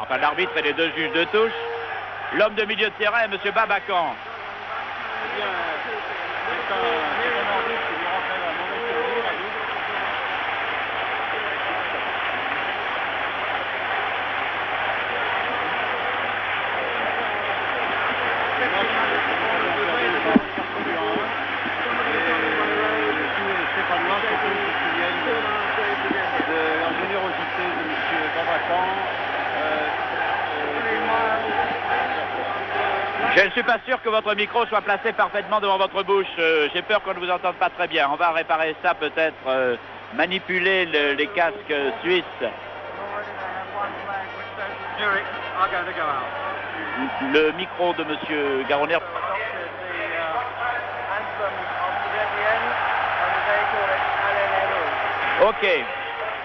enfin l'arbitre et les deux juges de touche. L'homme de milieu de terrain est M. Babacan. Je ne suis pas sûr que votre micro soit placé parfaitement devant votre bouche. J'ai peur qu'on ne vous entende pas très bien. On va réparer ça peut-être, manipuler les casques suisses. Le micro de M. Garonner. Ok.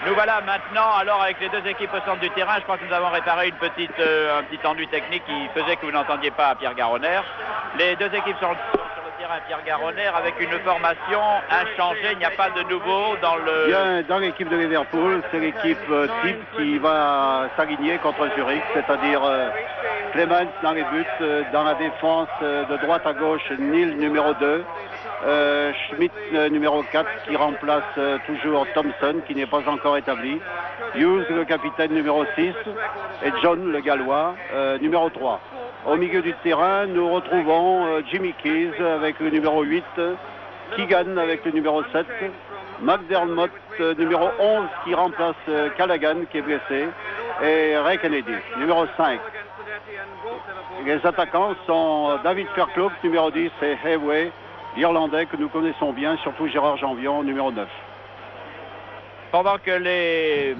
Nous voilà maintenant, alors avec les deux équipes au centre du terrain, je crois que nous avons réparé un petit ennui technique qui faisait que vous n'entendiez pas Pierre Garonner. Les deux équipes sont sur le terrain Pierre Garonner avec une formation inchangée, il n'y a pas de nouveau dans le... Bien, dans l'équipe de Liverpool, c'est l'équipe type qui va s'aligner contre Zurich, c'est-à-dire Clemens dans les buts, dans la défense de droite à gauche, Neil numéro 2. Schmidt numéro 4 qui remplace toujours Thompson qui n'est pas encore établi, Hughes le capitaine numéro 6 et John le gallois numéro 3. Au milieu du terrain nous retrouvons Jimmy Keys avec le numéro 8, Keegan avec le numéro 7, McDermott numéro 11 qui remplace Callaghan qui est blessé et Ray Kennedy numéro 5. Les attaquants sont David Fairclough numéro 10 et Hayway, l'Irlandais que nous connaissons bien, surtout Gérard Janvion, numéro 9. Pendant que les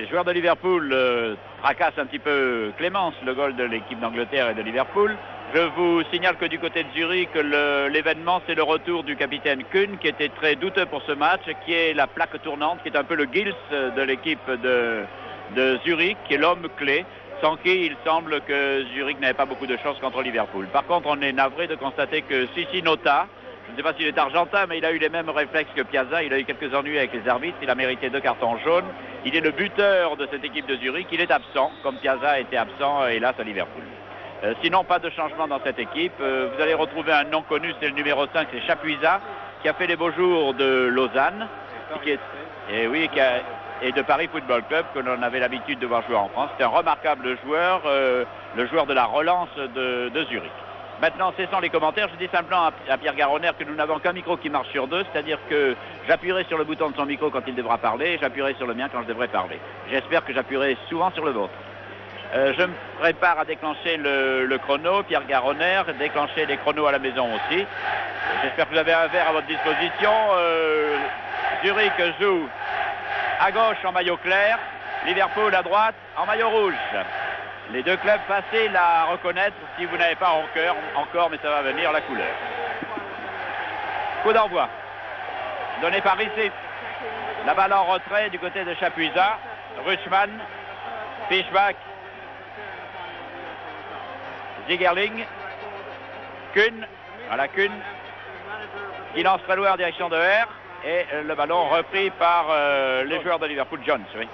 joueurs de Liverpool tracassent un petit peu Clemens, le goal de l'équipe d'Angleterre et de Liverpool, je vous signale que du côté de Zurich, l'événement, c'est le retour du capitaine Kuhn, qui était très douteux pour ce match, qui est la plaque tournante, qui est un peu le Gils de l'équipe de Zurich, qui est l'homme clé, sans qui il semble que Zurich n'avait pas beaucoup de chance contre Liverpool. Par contre, on est navré de constater que Sissi Nota, je ne sais pas s'il est argentin, mais il a eu les mêmes réflexes que Piazza, il a eu quelques ennuis avec les arbitres, il a mérité 2 cartons jaunes, il est le buteur de cette équipe de Zurich, il est absent, comme Piazza était absent, hélas, à Liverpool. Sinon, pas de changement dans cette équipe. Vous allez retrouver un nom connu, c'est le numéro 5, c'est Chapuisat, qui a fait les beaux jours de Lausanne, et de Paris Football Club, que l'on avait l'habitude de voir jouer en France. C'est un remarquable joueur, le joueur de la relance de Zurich. Maintenant, cessant les commentaires, je dis simplement à Pierre Garonner que nous n'avons qu'un micro qui marche sur 2, c'est-à-dire que j'appuierai sur le bouton de son micro quand il devra parler, et j'appuierai sur le mien quand je devrais parler. J'espère que j'appuierai souvent sur le vôtre. Je me prépare à déclencher le chrono, Pierre Garonner, déclencher les chronos à la maison aussi. J'espère que vous avez un verre à votre disposition. Zurich joue à gauche en maillot clair, Liverpool à droite en maillot rouge. Les deux clubs faciles à reconnaître si vous n'avez pas encore, mais ça va venir, la couleur. Coup d'envoi. Donné par ici. La balle en retrait du côté de Chapuisat. Rutschmann, Fischbach, Zigerling, Kuhn, voilà Kuhn, qui lance très loin en direction de R. Et le ballon repris par les joueurs de Liverpool, Jones, oui.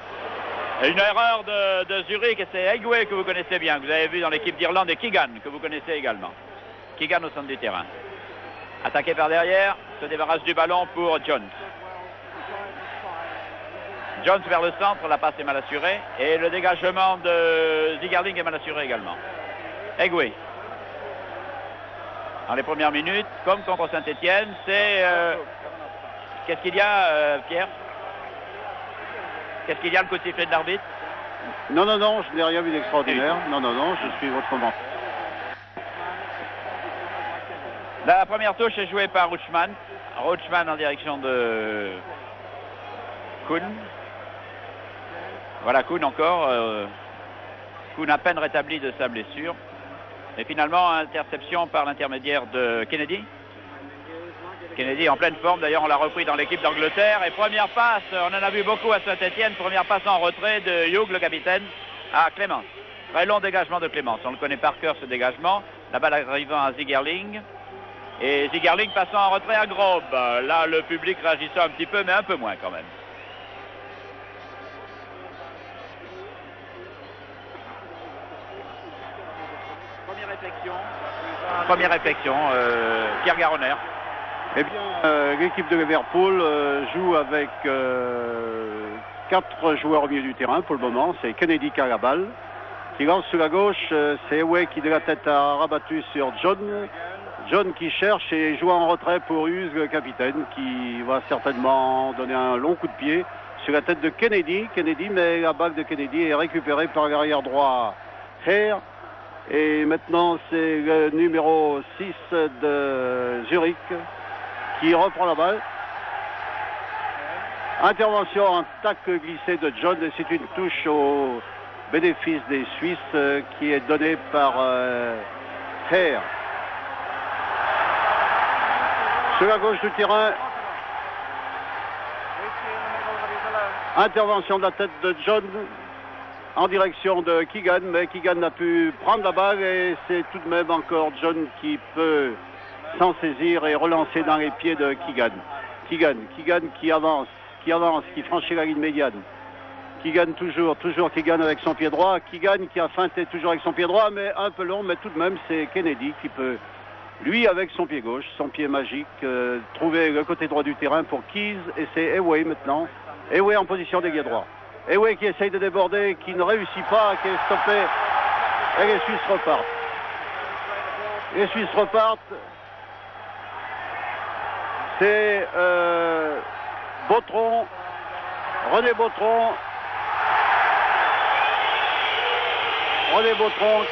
Une erreur de Zurich, et c'est Hayway que vous connaissez bien, que vous avez vu dans l'équipe d'Irlande, et Keegan, que vous connaissez également. Keegan au centre du terrain. Attaqué par derrière, se débarrasse du ballon pour Jones. Jones vers le centre, la passe est mal assurée, et le dégagement de Zigerling est mal assuré également. Hayway. Dans les premières minutes, comme contre Saint-Étienne, c'est... Qu'est-ce qu'il y a, Pierre? Qu'est-ce qu'il y a, le coup de sifflet de l'arbitre? Non, je n'ai rien vu d'extraordinaire. Non, je suis autrement. La première touche est jouée par Rutschmann. Rutschmann en direction de Kuhn. Voilà Kuhn encore. Kuhn à peine rétabli de sa blessure. Et finalement, interception par l'intermédiaire de Kennedy. Kennedy en pleine forme, d'ailleurs on l'a repris dans l'équipe d'Angleterre. Et première passe, on en a vu beaucoup à Saint-Étienne, première passe en retrait de Hughes, le capitaine, à Clemens. Très long dégagement de Clemens, on le connaît par cœur ce dégagement. La balle arrivant à Zigerling. Et Zigerling passant en retrait à Grobe. Là le public réagissant un petit peu, mais un peu moins quand même. Première réflexion, Pierre Garonner. Eh bien, l'équipe de Liverpool joue avec 4 joueurs au milieu du terrain pour le moment. C'est Kennedy qui a la balle, qui lance sur la gauche. C'est Eway qui de la tête a rabattu sur John. John qui cherche et joue en retrait pour Hughes, le capitaine, qui va certainement donner un long coup de pied sur la tête de Kennedy. Kennedy, mais la balle de Kennedy est récupérée par l'arrière droit Hare. Et maintenant, c'est le numéro 6 de Zurich qui reprend la balle. Intervention en tacle glissé de John, et c'est une touche au bénéfice des Suisses qui est donnée par Hare. Sur la gauche du terrain, intervention de la tête de John en direction de Keegan, mais Keegan n'a pu prendre la balle et c'est tout de même encore John qui peut s'en saisir et relancer dans les pieds de Keegan. Keegan qui avance, qui franchit la ligne médiane. Keegan toujours Keegan avec son pied droit. Keegan qui a feinté toujours avec son pied droit, mais un peu long, mais tout de même c'est Kennedy qui peut, lui avec son pied gauche, son pied magique, trouver le côté droit du terrain pour Keys, et c'est Eway maintenant. Eway en position d'ailier droit. Eway qui essaye de déborder, qui ne réussit pas, qui est stoppé, et les Suisses repartent. Les Suisses repartent. C'est Bautron, René Bautron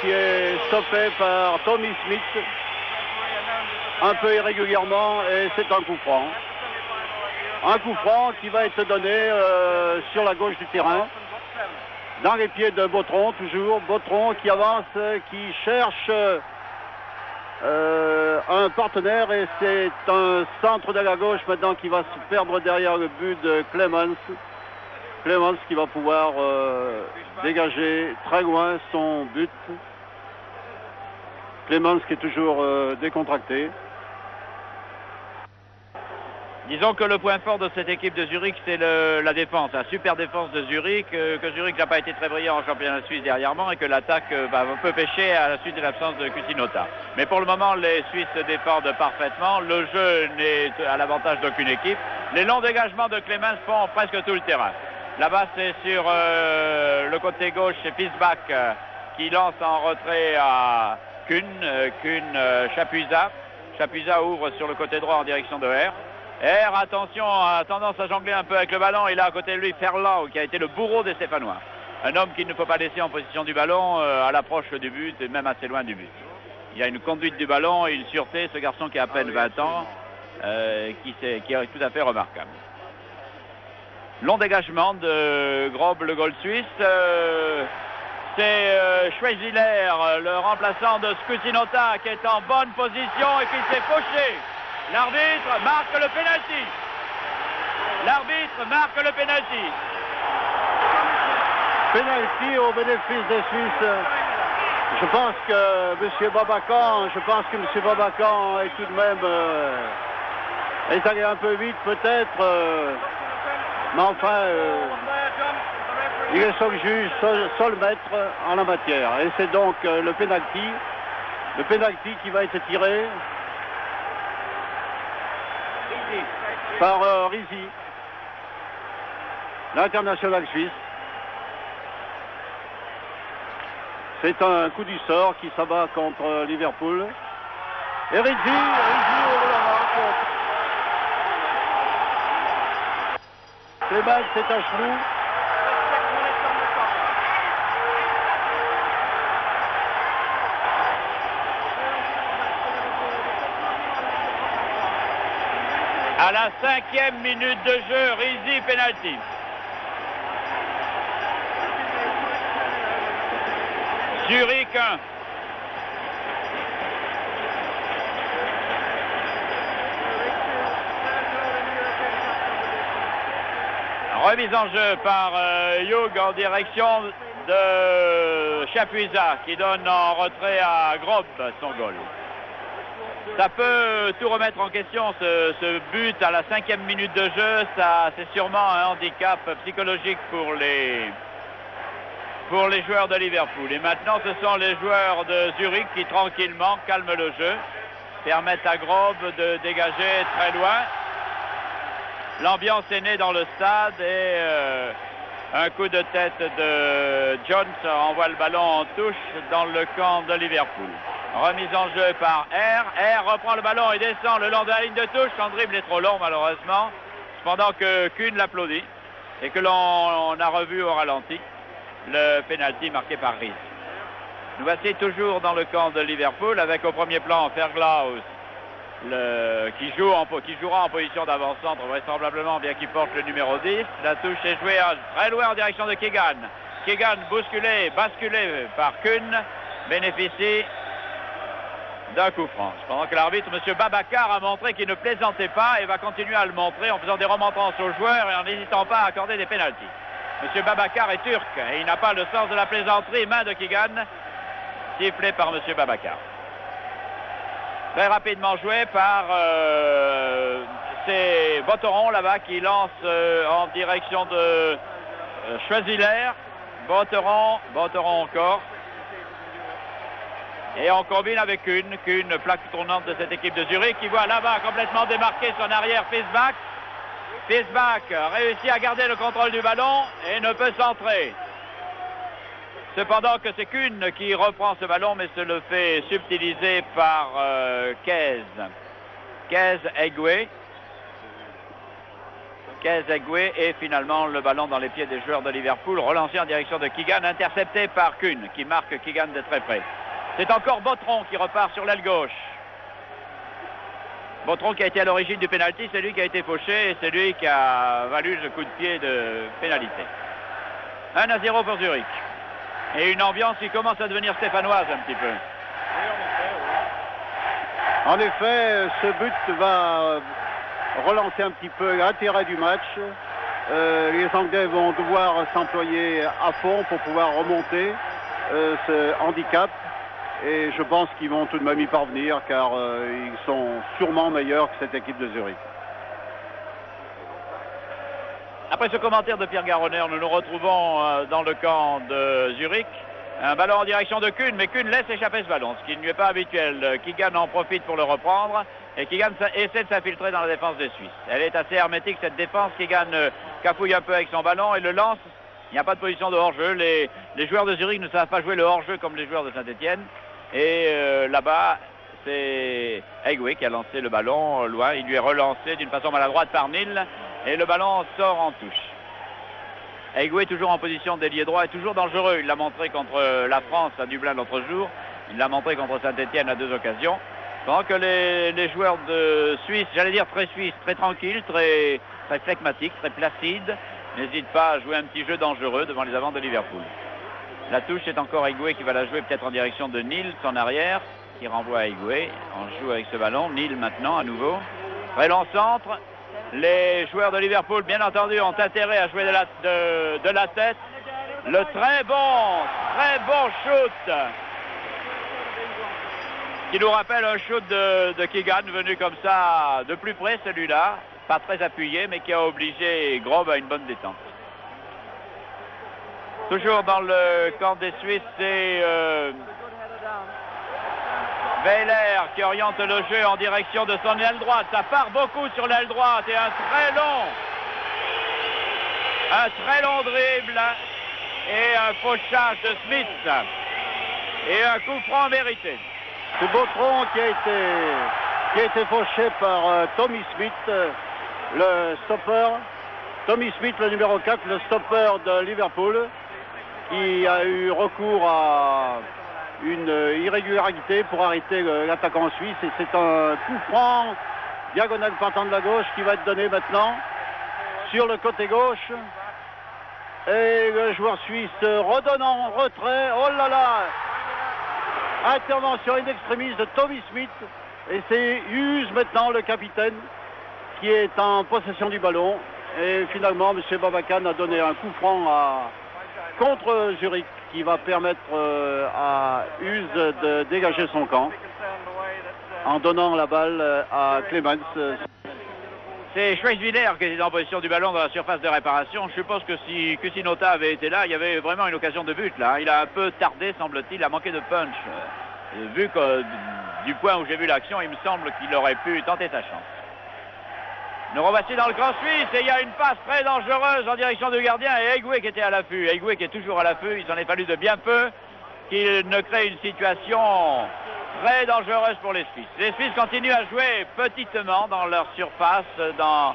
qui est stoppé par Tommy Smith un peu irrégulièrement, et c'est un coup franc. Un coup franc qui va être donné sur la gauche du terrain, dans les pieds de Bautron, toujours. Bautron qui avance, qui cherche un partenaire, et c'est un centre de la gauche maintenant qui va se perdre derrière le but de Clemens. Clemens qui va pouvoir dégager très loin son but. Clemens qui est toujours décontracté. Disons que le point fort de cette équipe de Zurich, c'est la défense, la super défense de Zurich, que Zurich n'a pas été très brillant en championnat suisse dernièrement, et que l'attaque peut pêcher à la suite de l'absence de Kusinota. Mais pour le moment, les Suisses défendent parfaitement, le jeu n'est à l'avantage d'aucune équipe. Les longs dégagements de Clemens font presque tout le terrain. Là-bas, c'est sur le côté gauche, c'est Fisbach qui lance en retrait à Kuhn, Chapuisat. Chapuisat ouvre sur le côté droit en direction de Hare. Hare, attention, a tendance à jongler un peu avec le ballon. Il a à côté de lui Ferland, qui a été le bourreau des Stéphanois. Un homme qu'il ne faut pas laisser en position du ballon à l'approche du but, et même assez loin du but. Il y a une conduite du ballon et une sûreté, ce garçon qui a à peine 20 ans, qui est tout à fait remarquable. Long dégagement de Grob, le goal suisse. C'est Schweiziler, le remplaçant de Kusinota, qui est en bonne position et qui s'est fauché. L'arbitre marque le pénalty. Pénalty au bénéfice des Suisses. Je pense que M. Babacan est tout de même est allé un peu vite peut-être. Mais enfin, il est seul juge, seul maître en la matière. Et c'est donc le pénalty qui va être tiré par Rizzi, l'international suisse. C'est un coup du sort qui s'abat contre Liverpool. Et Rizzi ouvre la marque. Clemens, c'est un chelou. À la 5e minute de jeu, Rizzi, penalty. Zurich 1. Remise en jeu par Hugh en direction de Chapuisat, qui donne en retrait à Grob son goal. Ça peut tout remettre en question, ce but à la 5e minute de jeu. C'est sûrement un handicap psychologique pour pour les joueurs de Liverpool. Et maintenant, ce sont les joueurs de Zurich qui tranquillement calment le jeu, permettent à Grobe de dégager très loin. L'ambiance est née dans le stade et un coup de tête de Jones envoie le ballon en touche dans le camp de Liverpool. Remise en jeu par R reprend le ballon et descend le long de la ligne de touche. Son dribble est trop long malheureusement, cependant que Kuhn l'applaudit et que l'on a revu au ralenti le pénalty marqué par Rees. Nous voici toujours dans le camp de Liverpool avec au premier plan Fairglaus qui jouera en position d'avant-centre vraisemblablement, bien qu'il porte le numéro 10. La touche est jouée très loin en direction de Keegan. Keegan basculé par Kuhn bénéficie d'un coup franc. Pendant que l'arbitre, M. Babacar, a montré qu'il ne plaisantait pas et va continuer à le montrer en faisant des remontrances aux joueurs et en n'hésitant pas à accorder des pénaltys. M. Babacar est turc et il n'a pas le sens de la plaisanterie. Main de Keegan, sifflé par M. Babacar. Très rapidement joué par c'est Botteron là-bas qui lance en direction de Schweziller. Botteron encore. Et on combine avec Kuhn, plaque tournante de cette équipe de Zurich, qui voit là-bas complètement démarquer son arrière Fiesbach. Fiesbach réussit à garder le contrôle du ballon et ne peut centrer. Cependant que c'est Kuhn qui reprend ce ballon, mais se le fait subtiliser par Kez Egwe. Kez Egwe et finalement le ballon dans les pieds des joueurs de Liverpool, relancé en direction de Keegan, intercepté par Kuhn, qui marque Keegan de très près. C'est encore Botteron qui repart sur l'aile gauche. Botteron qui a été à l'origine du pénalty, c'est lui qui a été fauché et c'est lui qui a valu ce coup de pied de pénalité. 1-0 pour Zurich. Et une ambiance qui commence à devenir stéphanoise un petit peu. En effet, ce but va relancer un petit peu l'intérêt du match. Les Anglais vont devoir s'employer à fond pour pouvoir remonter ce handicap. Et je pense qu'ils vont tout de même y parvenir car ils sont sûrement meilleurs que cette équipe de Zurich. Après ce commentaire de Pierre Garonner, nous nous retrouvons dans le camp de Zurich. Un ballon en direction de Kuhn, mais Kuhn laisse échapper ce ballon, ce qui ne lui est pas habituel. Keegan en profite pour le reprendre et Keegan essaie de s'infiltrer dans la défense des Suisses. Elle est assez hermétique cette défense. Keegan cafouille un peu avec son ballon et le lance. Il n'y a pas de position de hors-jeu. Les joueurs de Zurich ne savent pas jouer le hors-jeu comme les joueurs de Saint-Etienne. Et là-bas, c'est Egwe qui a lancé le ballon loin. Il lui est relancé d'une façon maladroite par Nil et le ballon sort en touche. Egwe toujours en position d'ailier droit et toujours dangereux. Il l'a montré contre la France à Dublin l'autre jour. Il l'a montré contre Saint-Etienne à 2 occasions. Pendant que les joueurs de Suisse, j'allais dire très suisses, très tranquilles, très flegmatiques, très placides, n'hésitent pas à jouer un petit jeu dangereux devant les avants de Liverpool. La touche est encore Egwe qui va la jouer peut-être en direction de Nil, son arrière, qui renvoie à Egwe. On joue avec ce ballon. Nil maintenant à nouveau. Très long centre. Les joueurs de Liverpool, bien entendu, ont intérêt à jouer de la tête. Le très bon shoot qui nous rappelle un shoot de Keegan venu comme ça de plus près, celui-là. Pas très appuyé, mais qui a obligé Grobe à une bonne détente. Toujours dans le camp des Suisses, c'est Weiler qui oriente le jeu en direction de son aile droite. Ça part beaucoup sur l'aile droite et un très long dribble et un fauchage de Smith et un coup franc mérité. C'est Botteron qui a été fauché par Tommy Smith, le stopper. Tommy Smith, le numéro 4, le stopper de Liverpool, qui a eu recours à une irrégularité pour arrêter l'attaquant suisse. Et c'est un coup franc, diagonale partant de la gauche, qui va être donné maintenant sur le côté gauche. Et le joueur suisse redonne en retrait. Oh là là! Intervention in extremis de Tommy Smith. Et c'est Hughes maintenant, le capitaine, qui est en possession du ballon. Et finalement, M. Babacan a donné un coup franc contre Zurich qui va permettre à Hughes de dégager son camp en donnant la balle à Clemens. C'est Schweizwiller qui était en position du ballon dans la surface de réparation. Je suppose que si Kusinota avait été là, il y avait vraiment une occasion de but là. Il a un peu tardé, semble-t-il, a manqué de punch. Vu que du point où j'ai vu l'action, il me semble qu'il aurait pu tenter sa chance. Nous revoici dans le Grand Suisse et il y a une passe très dangereuse en direction du gardien et Egwe qui était à l'affût. Egwe qui est toujours à l'affût, il s'en est fallu de bien peu qu'il ne crée une situation très dangereuse pour les Suisses. Les Suisses continuent à jouer petitement dans leur surface, devant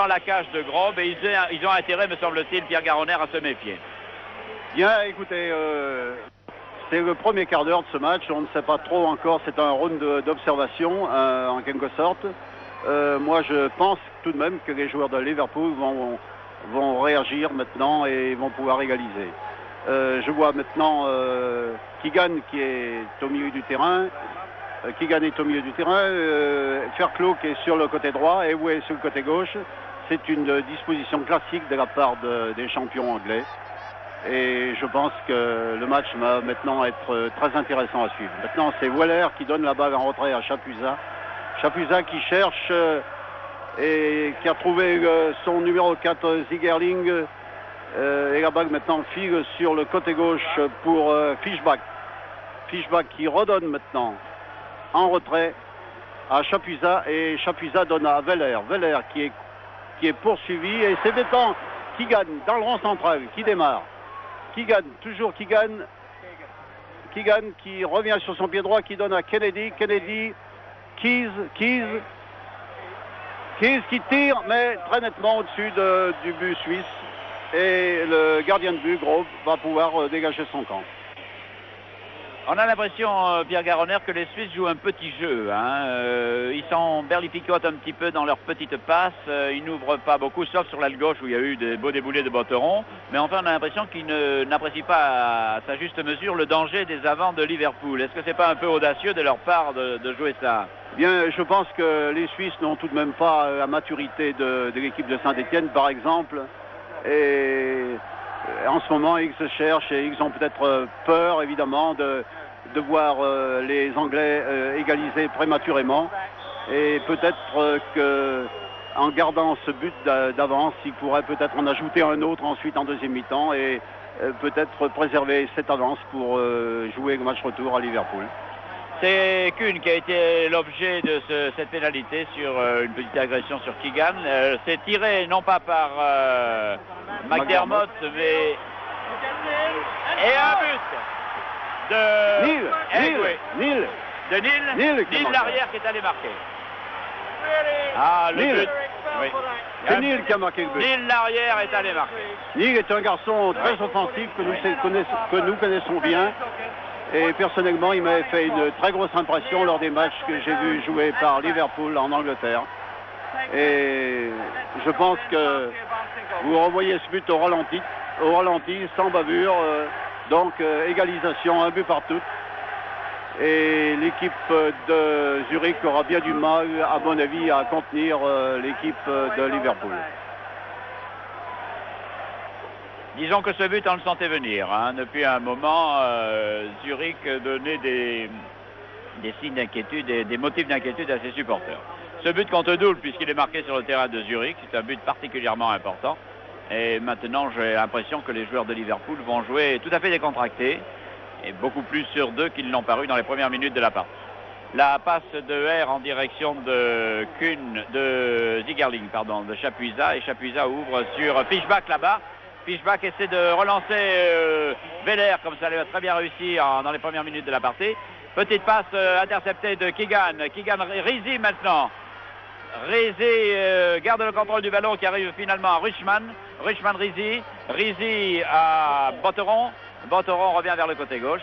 la cage de Grob et ils ont intérêt, me semble-t-il, Pierre Garonner, à se méfier. Bien, écoutez, c'est le premier quart d'heure de ce match, on ne sait pas trop encore, c'est un round d'observation en quelque sorte. Moi je pense tout de même que les joueurs de Liverpool vont réagir maintenant et vont pouvoir égaliser. Je vois maintenant Keegan qui est au milieu du terrain. Keegan est au milieu du terrain. Fairclough qui est sur le côté droit et Way sur le côté gauche. C'est une disposition classique de la part des champions anglais. Et je pense que le match va maintenant être très intéressant à suivre. Maintenant c'est Weller qui donne la balle en retrait à Chapuisat. Chapuisat qui cherche et qui a trouvé son numéro 4 Zigerling. Et la balle maintenant file sur le côté gauche pour Fischbach. Fischbach qui redonne maintenant en retrait à Chapuisat et Chapuisat donne à Weller. Weller qui est poursuivi et c'est maintenant Keegan dans le rond central qui démarre. Keegan, toujours Keegan. Keegan qui revient sur son pied droit qui donne à Kennedy. Kennedy, Keys qui tire mais très nettement au-dessus du but suisse. Et le gardien de but, Grob, va pouvoir dégager son camp. On a l'impression, Pierre Garonner, que les Suisses jouent un petit jeu. Ils sont berlificotent un petit peu dans leurs petites passes. Ils n'ouvrent pas beaucoup, sauf sur l'aile gauche où il y a eu des beaux déboulés de Botteron. Mais enfin, on a l'impression qu'ils n'apprécient pas à sa juste mesure le danger des avants de Liverpool. Est-ce que c'est pas un peu audacieux de leur part de jouer ça? Bien, je pense que les Suisses n'ont tout de même pas la maturité de l'équipe de Saint-Étienne, par exemple. Et en ce moment, ils se cherchent et ils ont peut-être peur, évidemment, de voir les Anglais égaliser prématurément. Et peut-être qu'en gardant ce but d'avance, ils pourraient peut-être en ajouter un autre ensuite en deuxième mi-temps et peut-être préserver cette avance pour jouer le match retour à Liverpool. C'est Kuhn qui a été l'objet de cette pénalité sur une petite agression sur Keegan. C'est tiré non pas par McDermott, mais... Et un but de Neil l'arrière qui est allé marquer. Ah, le but. Oui. C'est Neil qui a marqué le but. Neil l'arrière est allé marquer. Neil est un garçon très offensif que nous connaissons bien. Et personnellement, il m'avait fait une très grosse impression lors des matchs que j'ai vu jouer par Liverpool en Angleterre. Et je pense que vous revoyez ce but au ralenti, sans bavure. Donc égalisation, un but partout. Et l'équipe de Zurich aura bien du mal, à mon avis, à contenir l'équipe de Liverpool. Disons que ce but, on le sentait venir. Depuis un moment, Zurich donnait des signes d'inquiétude et des motifs d'inquiétude à ses supporters. Ce but compte double puisqu'il est marqué sur le terrain de Zurich. C'est un but particulièrement important. Et maintenant, j'ai l'impression que les joueurs de Liverpool vont jouer tout à fait décontractés et beaucoup plus sur d'eux qu'ils l'ont paru dans les premières minutes de la partie. La passe de R en direction de Zigerling, de Chapuisat. Et Chapuisat ouvre sur Fischbach là-bas. Fischbach essaie de relancer Weller comme ça l'a très bien réussi dans les premières minutes de la partie. Petite passe interceptée de Keegan. Rizzi maintenant. Rizzi garde le contrôle du ballon qui arrive finalement à Richman. Rizzi. Rizzi à Botteron. Botteron revient vers le côté gauche.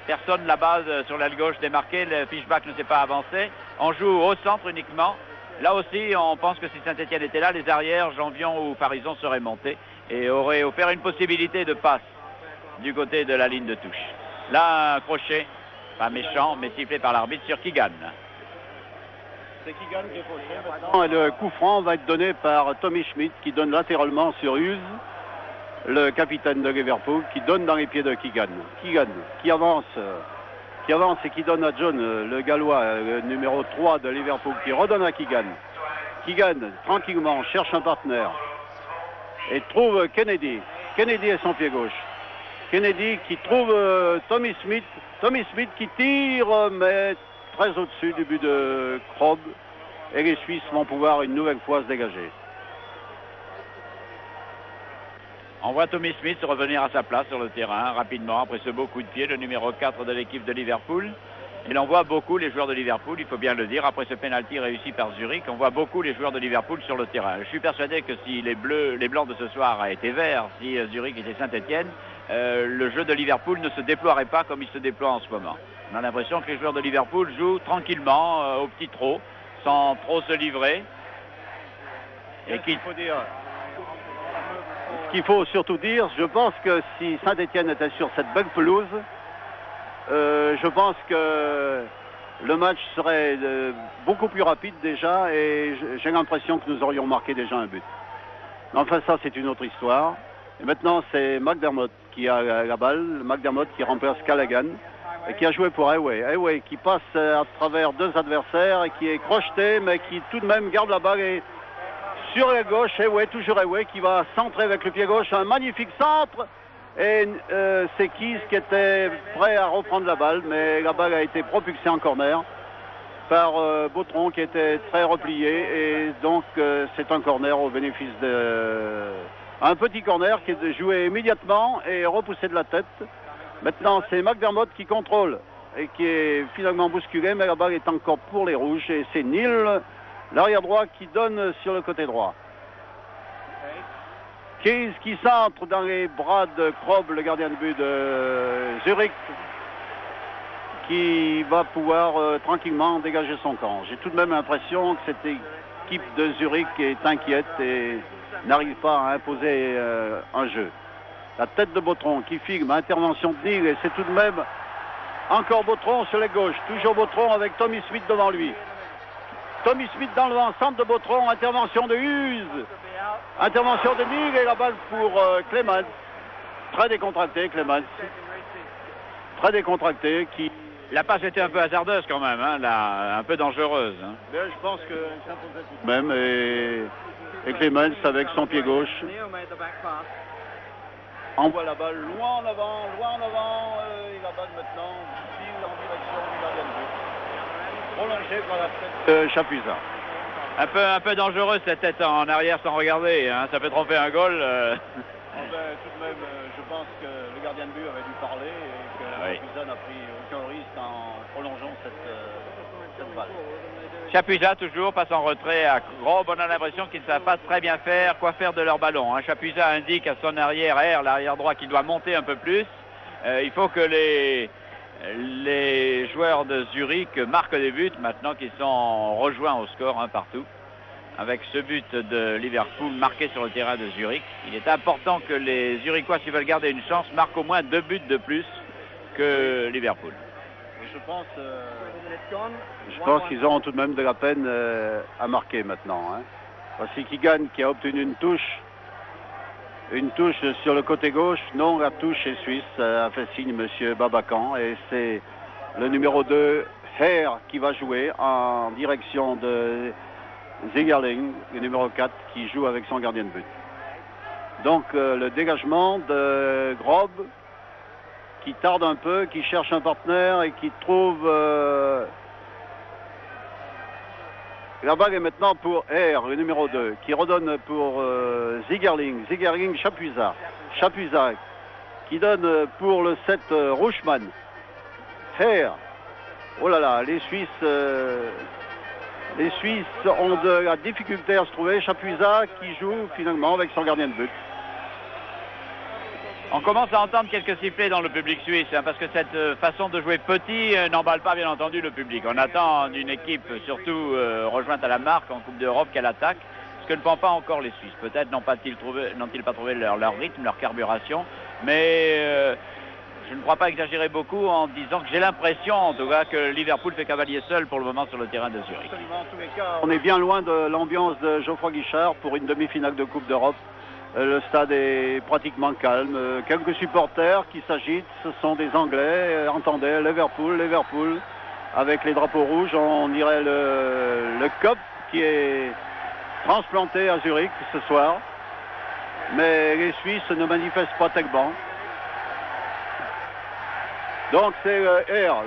Personne là-bas sur l'aile gauche démarqué. Le Fischbach ne s'est pas avancé. On joue au centre uniquement. Là aussi, on pense que si Saint-Étienne était là, les arrières, Janvion ou Farison seraient montés et auraient offert une possibilité de passe du côté de la ligne de touche. Là, un crochet, pas méchant, mais sifflé par l'arbitre sur Keegan. C'est Keegan qui est fauché. Le coup franc va être donné par Tommy Schmidt qui donne latéralement sur Hughes, le capitaine de Liverpool, qui donne dans les pieds de Keegan. Keegan qui avance et qui donne à John, le Gallois, le numéro 3 de Liverpool, qui redonne à Keegan. Keegan, tranquillement, cherche un partenaire et trouve Kennedy. Kennedy est son pied gauche. Kennedy qui trouve Tommy Smith. Tommy Smith qui tire, mais très au-dessus du but de Krob. Et les Suisses vont pouvoir une nouvelle fois se dégager. On voit Tommy Smith revenir à sa place sur le terrain rapidement après ce beau coup de pied, le numéro 4 de l'équipe de Liverpool. Et l'on voit beaucoup les joueurs de Liverpool, il faut bien le dire, après ce penalty réussi par Zurich, on voit beaucoup les joueurs de Liverpool sur le terrain. Je suis persuadé que si les blancs de ce soir étaient verts, si Zurich était Saint-Étienne, le jeu de Liverpool ne se déploierait pas comme il se déploie en ce moment. On a l'impression que les joueurs de Liverpool jouent tranquillement, au petit trot, sans trop se livrer. Et qu'il faut dire... Ce qu'il faut surtout dire, je pense que si Saint-Étienne était sur cette belle pelouse, je pense que le match serait beaucoup plus rapide déjà et j'ai l'impression que nous aurions marqué déjà un but. Mais enfin ça c'est une autre histoire. Et maintenant c'est McDermott qui a la balle, McDermott qui remplace Callaghan et qui a joué pour Heighway. Heighway qui passe à travers deux adversaires et qui est crocheté mais qui tout de même garde la balle et sur la gauche, toujours Heighway qui va centrer avec le pied gauche, un magnifique centre. Et c'est Keys qui était prêt à reprendre la balle, mais la balle a été propulsée en corner par Bautron qui était très replié. Et donc c'est un corner au bénéfice de... Un petit corner qui est joué immédiatement et repoussé de la tête. Maintenant c'est McDermott qui contrôle et qui est finalement bousculé, mais la balle est encore pour les rouges. Et c'est Neal, l'arrière droit, qui donne sur le côté droit. Keys qui centre dans les bras de Krob, le gardien de but de Zurich, qui va pouvoir tranquillement dégager son camp. J'ai tout de même l'impression que cette équipe de Zurich est inquiète et n'arrive pas à imposer un jeu. La tête de Bautron qui filme, intervention de Neal, et c'est tout de même encore Bautron sur la gauche. Toujours Bautron avec Tommy Smith devant lui. Tommy Smith dans le vent, centre de Bautron, intervention de Hughes. Intervention de Neal et la balle pour Clemens. Très décontracté, Clemens. Très décontracté. Qui... La passe était un peu hasardeuse quand même, hein, là, un peu dangereuse. Hein. Mais je pense que ça posait tout de même. Et Clemens avec son pied gauche envoie la balle loin en avant. Et la balle maintenant file en direction du gardien de but. Prolongée par la tête de Chapuisat. Un peu dangereuse cette tête en arrière sans regarder, hein. Ça peut tromper un goal. Tout de même, je pense que le gardien de but avait dû parler et que Chapuisat n'a pris aucun risque en prolongeant cette balle. Chapuisat toujours passe en retrait à Grob. On a l'impression qu'ils ne savent pas très bien faire quoi faire de leur ballon. Hein. Chapuisat indique à son l'arrière droit, qu'il doit monter un peu plus. Il faut que les joueurs de Zurich marquent des buts maintenant qu'ils sont rejoints au score partout. Avec ce but de Liverpool marqué sur le terrain de Zurich, il est important que les Zurichois, s'ils veulent garder une chance, marquent au moins 2 buts de plus que Liverpool. Je pense qu'ils auront tout de même de la peine à marquer maintenant. Hein. Voici Keegan qui a obtenu une touche. Une touche sur le côté gauche. Non, la touche est suisse, a fait signe M. Babacan. Et c'est le numéro 2, Hare, qui va jouer en direction de Zigerling, le numéro 4, qui joue avec son gardien de but. Donc le dégagement de Grob, qui tarde un peu, qui cherche un partenaire et qui trouve... La balle est maintenant pour Hare, le numéro 2, qui redonne pour Zigerling. Zigerling, Chapuisat. Chapuisat, qui donne pour le 7 Rouchman. Hare. Oh là là, les Suisses ont de la difficulté à se trouver. Chapuisat qui joue finalement avec son gardien de but. On commence à entendre quelques sifflets dans le public suisse, parce que cette façon de jouer petit n'emballe pas bien entendu le public. On attend d'une équipe, surtout rejointe à la marque en Coupe d'Europe, qu'elle attaque, ce que ne font pas encore les Suisses. Peut-être n'ont pas trouvé leur rythme, leur carburation, mais je ne crois pas exagérer beaucoup en disant que j'ai l'impression, en tout cas, que Liverpool fait cavalier seul pour le moment sur le terrain de Zurich. Absolument, en tous les cas, on est bien loin de l'ambiance de Geoffroy Guichard pour une demi-finale de Coupe d'Europe. Le stade est pratiquement calme. Quelques supporters qui s'agitent, ce sont des Anglais. Entendez, Liverpool, avec les drapeaux rouges. On dirait le COP qui est transplanté à Zurich ce soir. Mais les Suisses ne manifestent pas tellement. Donc c'est R,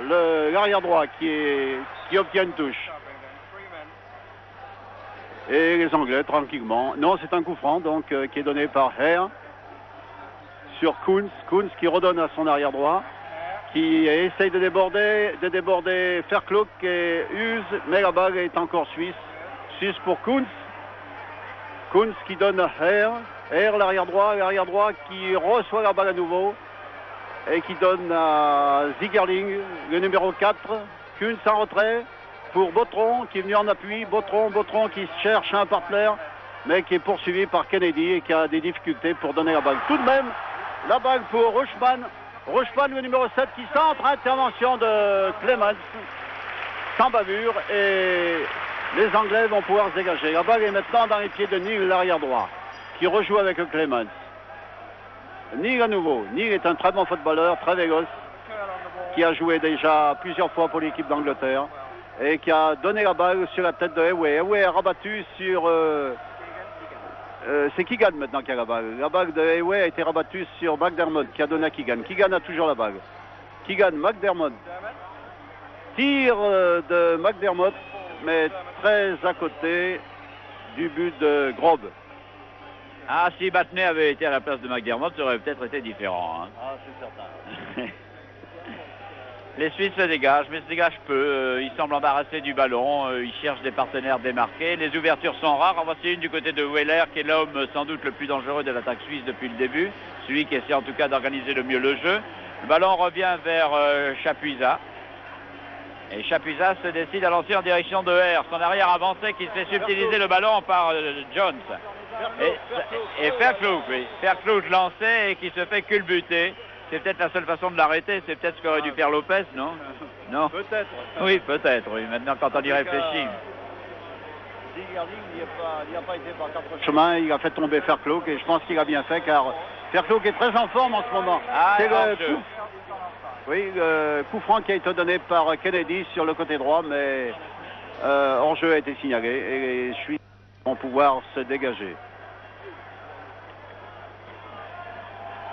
l'arrière droit, qui obtient une touche. Et les Anglais, tranquillement. Non, c'est un coup franc, donc, qui est donné par R sur Kunz. Kunz qui redonne à son arrière droit, qui essaye de déborder Verkloek et Hughes, mais la balle est encore suisse. Suisse pour Kunz. Kunz qui donne à R. R, l'arrière droit qui reçoit la balle à nouveau et qui donne à Zigerling, le numéro 4. Kunz en retrait pour Botron qui est venu en appui. Botron qui cherche un partenaire, mais qui est poursuivi par Kennedy et qui a des difficultés pour donner la balle. Tout de même, la balle pour Rushman. Rushman, le numéro 7, qui centre. Intervention de Clemens, sans bavure, et les Anglais vont pouvoir se dégager. La balle est maintenant dans les pieds de Neil, l'arrière droit, qui rejoue avec Clemens. Neil à nouveau. Neil est un très bon footballeur, très véloce, qui a joué déjà plusieurs fois pour l'équipe d'Angleterre et qui a donné la balle sur la tête de Ewe. Ewe a rabattu sur... c'est Keegan maintenant qui a la balle. La balle de Ewe a été rabattue sur McDermott, qui a donné à Keegan. Keegan a toujours la balle. Keegan, McDermott. Tir de McDermott, mais très à côté du but de Grob. Ah, si Batney avait été à la place de McDermott, ça aurait peut-être été différent. Hein. Ah, c'est certain. Les Suisses se dégagent, mais se dégagent peu. Ils semblent embarrassés du ballon. Ils cherchent des partenaires démarqués. Les ouvertures sont rares. En voici une du côté de Weller, qui est l'homme sans doute le plus dangereux de l'attaque suisse depuis le début. Celui qui essaie en tout cas d'organiser le mieux le jeu. Le ballon revient vers Chapuisat. Et Chapuisat se décide à lancer en direction de R. Son arrière avancé qui se fait subtiliser le ballon par Jones. Et Verkloek, oui. Verkloek lancé et qui se fait culbuter. C'est peut-être la seule façon de l'arrêter. C'est peut-être ce qu'aurait dû faire Lopez, non? Non. Peut-être. Oui, peut-être, oui. Maintenant, quand on y réfléchit. Zigerling n'y a pas été par quatre chemins. Il a fait tomber Verkloek et je pense qu'il a bien fait car Verkloek est très en forme en ce moment. Ah, c'est le coup. Oui, le coup franc qui a été donné par Kennedy sur le côté droit, mais hors-jeu a été signalé et les Suisses vont pouvoir se dégager.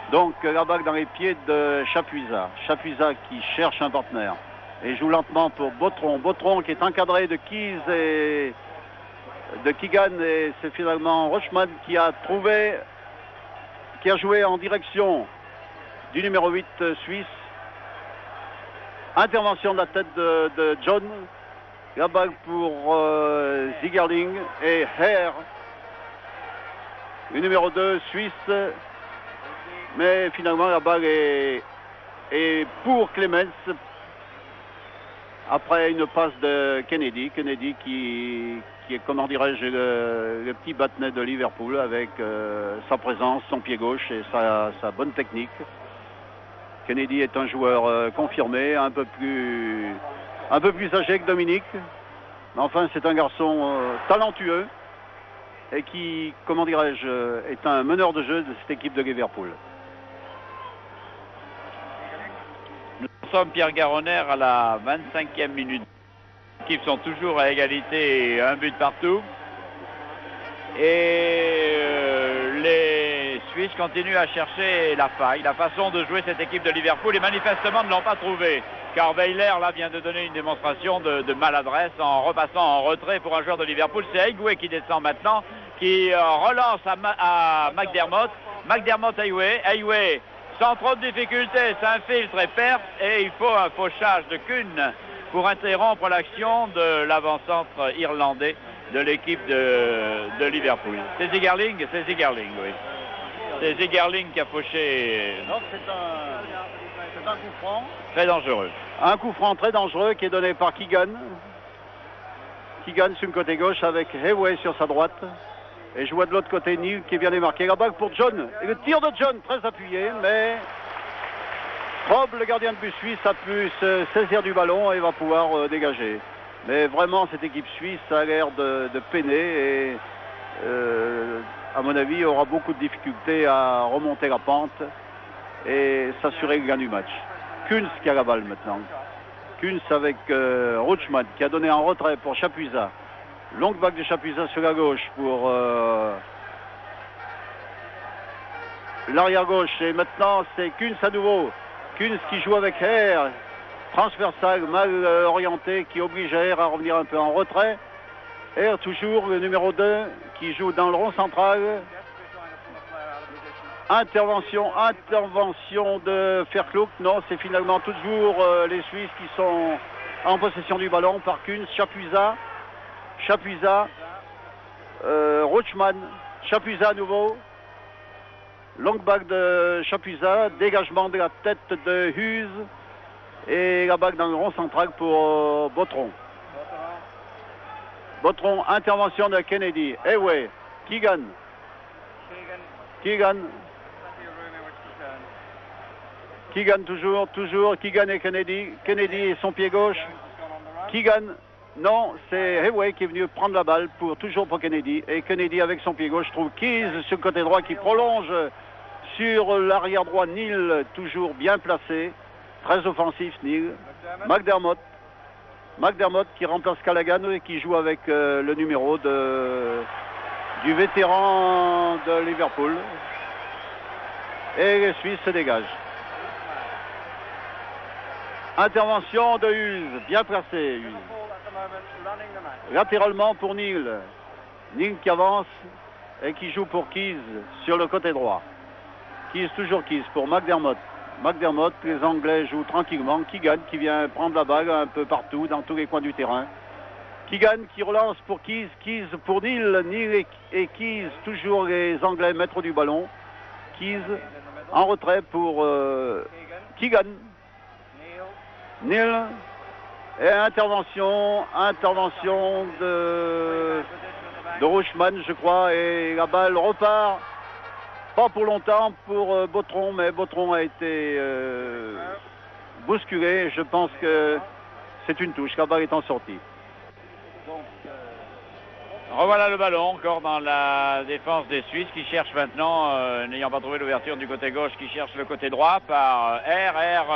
Donc la balle dans les pieds de Chapuisat. Chapuisat qui cherche un partenaire et joue lentement pour Botron. Botron qui est encadré de Keys et de Keegan, et c'est finalement Rushman qui a joué en direction du numéro 8 suisse. Intervention de la tête de John. La balle pour Zigerling et Herr, le numéro 2 suisse. Mais finalement la balle est pour Clemens après une passe de Kennedy. Kennedy qui est, comment dirais-je, le petit Batney de Liverpool avec sa présence, son pied gauche et sa bonne technique. Kennedy est un joueur confirmé, un peu plus âgé que Dominique. Mais enfin, c'est un garçon talentueux et qui, comment dirais-je, est un meneur de jeu de cette équipe de Liverpool. Nous sommes Pierre Garonner à la 25e minute. Les équipes sont toujours à égalité et un but partout. Et les Suisses continuent à chercher la faille, la façon de jouer cette équipe de Liverpool, et manifestement ne l'ont pas trouvée. Car Weiler là vient de donner une démonstration de maladresse en repassant en retrait pour un joueur de Liverpool. C'est Aigoué qui descend maintenant, qui relance à McDermott. McDermott Aigoué sans trop de difficultés s'infiltre et perce, et il faut un fauchage de Kuhn pour interrompre l'action de l'avant-centre irlandais de l'équipe de Liverpool. C'est Zigerling, oui. C'est Zigerling qui a fauché. Donc c'est un coup franc. Très dangereux. Un coup franc très dangereux qui est donné par Keegan. Keegan sur le côté gauche avec Hayway sur sa droite. Et je vois de l'autre côté Neil qui vient démarquer. La balle pour John. Et le tir de John très appuyé, mais Rob, le gardien de but suisse, a pu se saisir du ballon et va pouvoir dégager. Mais vraiment, cette équipe suisse a l'air de peiner et, à mon avis, aura beaucoup de difficultés à remonter la pente et s'assurer le gain du match. Kunz qui a la balle maintenant. Kunz avec Rutschmann qui a donné en retrait pour Chapuisat. Longue vague de Chapuisat sur la gauche pour l'arrière gauche. Et maintenant, c'est Kunz à nouveau. Kunz qui joue avec Air. Transversal, mal orienté, qui oblige Air à revenir un peu en retrait. Air toujours, le numéro 2, qui joue dans le rond central. Intervention de Verkloek. Non, c'est finalement toujours les Suisses qui sont en possession du ballon par Kunz, Chapuisat, Rochman, Chapuisat à nouveau. Longue bague de Chapuisat, dégagement de la tête de Hughes et la bague dans le rond central pour Botron. Botron, intervention de Kennedy. Away, Keegan. Keegan toujours, Keegan et Kennedy. Kennedy et son pied gauche. Keegan, non, c'est Hayway qui est venu prendre la balle toujours pour Kennedy. Et Kennedy avec son pied gauche trouve Keys sur le côté droit qui prolonge sur l'arrière droit. Neal toujours bien placé. Très offensif Neal. McDermott qui remplace Callaghan et qui joue avec le numéro du vétéran de Liverpool. Et les Suisses se dégagent. Intervention de Hughes, bien placé. Latéralement pour Neal. Neal qui avance et qui joue pour Keys sur le côté droit. Toujours Keys pour McDermott. Les Anglais jouent tranquillement. Keegan qui vient prendre la balle un peu partout, dans tous les coins du terrain. Keegan qui relance pour Keys pour Neal. Neal et Keys, toujours les Anglais maîtres du ballon. Keys en retrait pour Keegan. Neal. Et intervention de Rochman, je crois, et la balle repart. Pas pour longtemps pour Botron, mais Botron a été bousculé. Je pense que c'est une touche. La balle est en sortie. Revoilà le ballon, encore dans la défense des Suisses qui cherchent maintenant, n'ayant pas trouvé l'ouverture du côté gauche, qui cherche le côté droit par R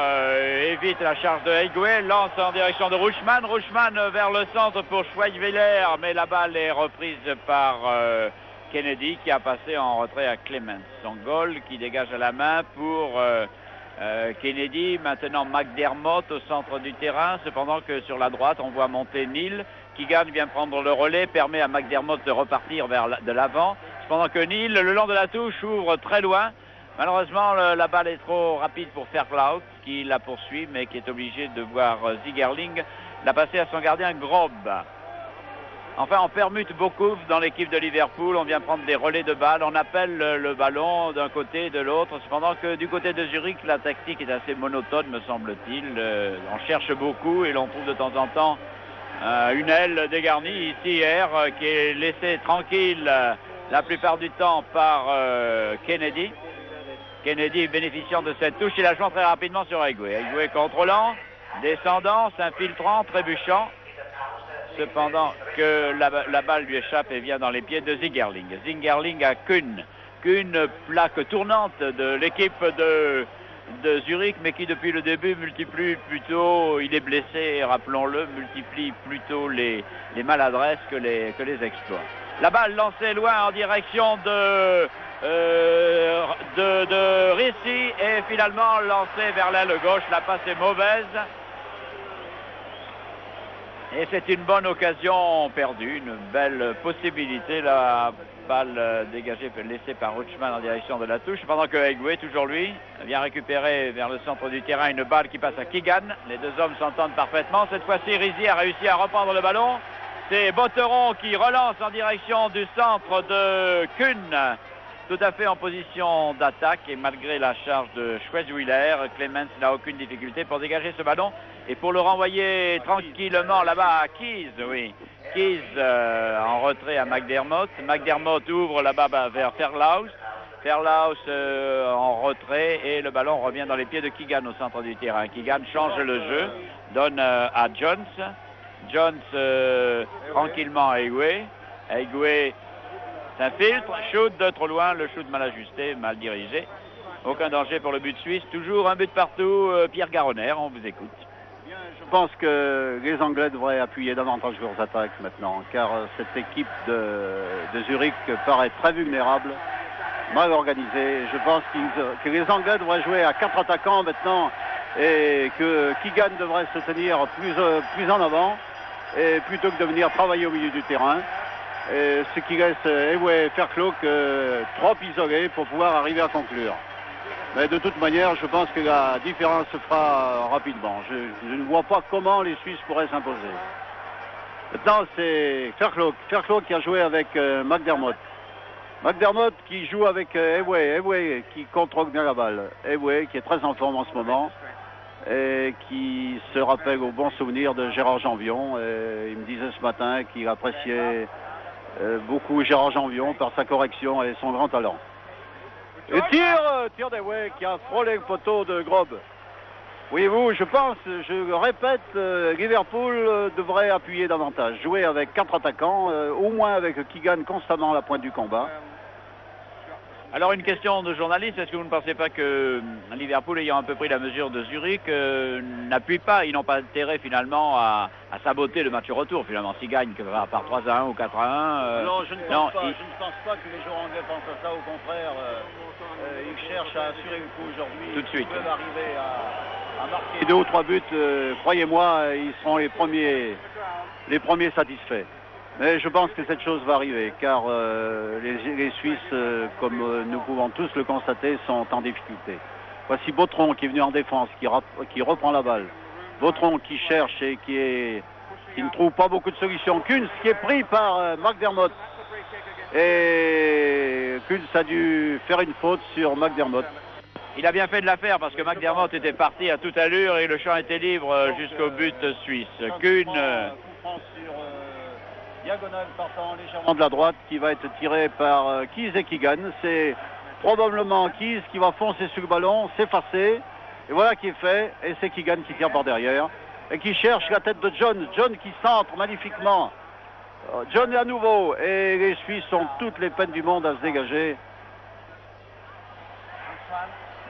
évite la charge de Haiguet, lance en direction de Rochman vers le centre pour Schweigwiller, mais la balle est reprise par Kennedy qui a passé en retrait à Clemens. Son goal qui dégage à la main pour Kennedy, maintenant McDermott au centre du terrain, cependant que sur la droite on voit monter Neal. Keegan vient prendre le relais, permet à McDermott de repartir de l'avant. Cependant que Neal, le long de la touche, ouvre très loin. Malheureusement, la balle est trop rapide pour Verkloek, qui la poursuit, mais qui est obligé de voir Zigerling la passer à son gardien Grob. Enfin, on permute beaucoup dans l'équipe de Liverpool. On vient prendre des relais de balles. On appelle le ballon d'un côté et de l'autre. Cependant que du côté de Zurich, la tactique est assez monotone, me semble-t-il. On cherche beaucoup et l'on trouve de temps en temps une aile dégarnie ici hier qui est laissée tranquille la plupart du temps par Kennedy. Kennedy bénéficiant de cette touche, il a joué très rapidement sur Haiguet. Haiguet contrôlant, descendant, s'infiltrant, trébuchant. Cependant que la balle lui échappe et vient dans les pieds de Zigerling. Zigerling à Kuhn, plaque tournante de l'équipe de Zurich, mais qui depuis le début multiplie plutôt, il est blessé, rappelons-le, multiplie plutôt les maladresses que les exploits. La balle lancée loin en direction de Ricci et finalement lancée vers l'aile gauche. La passe est mauvaise. Et c'est une bonne occasion perdue, une belle possibilité, la balle dégagée, laissée par Rochman en direction de la touche, pendant que Haiguet, toujours lui, vient récupérer vers le centre du terrain une balle qui passe à Keegan. Les deux hommes s'entendent parfaitement. Cette fois-ci, Ricci a réussi à reprendre le ballon. C'est Botteron qui relance en direction du centre de Kuhn, tout à fait en position d'attaque, et malgré la charge de Schweigwiller, Clemens n'a aucune difficulté pour dégager ce ballon et pour le renvoyer tranquillement là-bas à Keys. Keys en retrait à McDermott. McDermott ouvre là-bas vers Verlaus. Verlaus en retrait et le ballon revient dans les pieds de Keegan au centre du terrain. Keegan change le jeu, donne à Jones. Jones tranquillement à Haiguet. Haiguet s'infiltre, shoot de trop loin, le shoot mal ajusté, mal dirigé. Aucun danger pour le but suisse, toujours un but partout. Pierre Garonner, on vous écoute. Bien, je pense que les Anglais devraient appuyer davantage leurs attaques maintenant, car cette équipe de Zurich paraît très vulnérable, mal organisée. Je pense que les Anglais devraient jouer à 4 attaquants maintenant et que Keegan devrait se tenir plus en avant et plutôt que de venir travailler au milieu du terrain. Et ce qui laisse Ewe Fairclough trop isolé pour pouvoir arriver à conclure. Mais de toute manière, je pense que la différence se fera rapidement. Je ne vois pas comment les Suisses pourraient s'imposer. Maintenant, c'est Fairclough qui a joué avec McDermott. McDermott qui joue avec Ewe qui contrôle bien la balle. Ewe qui est très en forme en ce moment et qui se rappelle au bon souvenir de Gérard Janvion. Et il me disait ce matin qu'il appréciait beaucoup Gérard Janvion par sa correction et son grand talent. Et tir d'Ewe qui a frôlé le poteau de Grob. Voyez-vous, je le répète, Liverpool devrait appuyer davantage, jouer avec 4 attaquants, au moins avec Keegan constamment à la pointe du combat. Alors une question de journaliste, est-ce que vous ne pensez pas que Liverpool, ayant un peu pris la mesure de Zurich, n'appuie pas, ils n'ont pas intérêt finalement à saboter le match retour finalement, s'ils gagnent par 3-1 ou 4-1 Non, je ne pense pas que les joueurs anglais pensent à ça, au contraire, ils cherchent à assurer le coup aujourd'hui. Tout de suite. Ils peuvent arriver à marquer 2 ou 3 buts, croyez-moi, ils seront les premiers satisfaits. Mais je pense que cette chose va arriver, car les Suisses, comme nous pouvons tous le constater, sont en difficulté. Voici Bautron qui est venu en défense, qui reprend la balle. Bautron qui cherche et qui ne trouve pas beaucoup de solutions. Kunz qui est pris par McDermott. Et Kunz a dû faire une faute sur McDermott. Il a bien fait de la faire parce que McDermott était parti à toute allure et le champ était libre jusqu'au but suisse. Kuhn diagonale partant légèrement de la droite qui va être tiré par Keys et Keegan. C'est probablement Keys qui va foncer sur le ballon, s'effacer. Et voilà qui est fait. Et c'est Keegan qui tire par derrière. Et qui cherche la tête de John. John qui centre magnifiquement. John est à nouveau. Et les Suisses ont toutes les peines du monde à se dégager.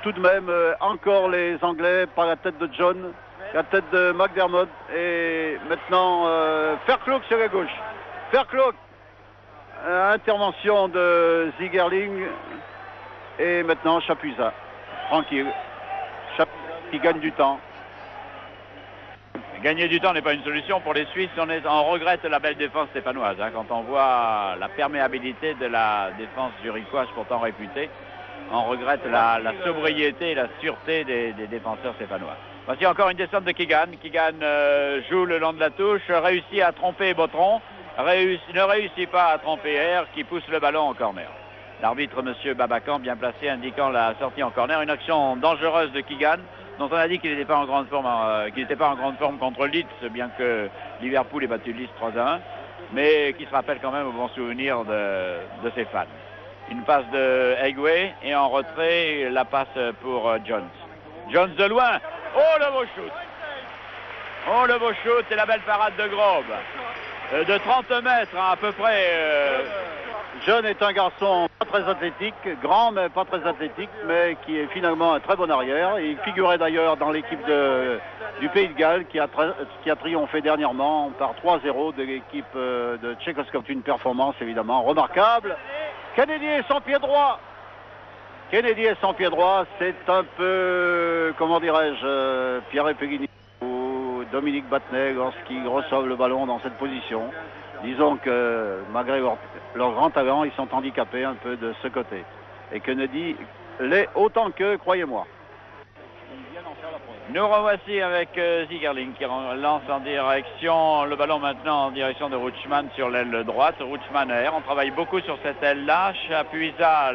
Tout de même, encore les Anglais par la tête de John. La tête de McDermott. Et maintenant, Fairclough sur la gauche. Fairclough, intervention de Zigerling et maintenant Chapuisat, tranquille, Chapuisat qui gagne du temps. Gagner du temps n'est pas une solution pour les Suisses, on regrette la belle défense stéphanoise, quand on voit la perméabilité de la défense zurichoise pourtant réputée, on regrette la sobriété et la sûreté des défenseurs stéphanois. Voici encore une descente de Keegan. Keegan joue le long de la touche, réussit à tromper Bautron. Ne réussit pas à tromper R qui pousse le ballon en corner. L'arbitre, M. Babacan, bien placé, indiquant la sortie en corner. Une action dangereuse de Keegan, dont on a dit qu'il n'était pas en grande forme, contre Leeds, bien que Liverpool ait battu Leeds 3-1, mais qui se rappelle quand même au bon souvenir de ses fans. Une passe de Egue et en retrait, la passe pour Jones. Jones de loin. Oh, le beau shoot! Oh, le beau shoot et la belle parade de Grob. De 30 mètres à peu près. John est un garçon pas très athlétique, grand mais pas très athlétique, mais qui est finalement un très bon arrière. Il figurait d'ailleurs dans l'équipe du Pays de Galles qui a triomphé dernièrement par 3-0 de l'équipe de Tchécoslovaquie. Une performance évidemment remarquable. Kennedy est son pied droit. Kennedy est son pied droit, c'est un peu, comment dirais-je, Pierre Pellegrini ou Dominique Battenet lorsqu'ils reçoivent le ballon dans cette position. Disons que malgré leur grand talent, ils sont handicapés un peu de ce côté. Et Kennedy l'est autant que, croyez-moi. Nous revoici avec Zigerling qui lance en direction, le ballon maintenant en direction de Rutschmann sur l'aile droite. Rutschmann air, on travaille beaucoup sur cette aile-là. Chapuisat,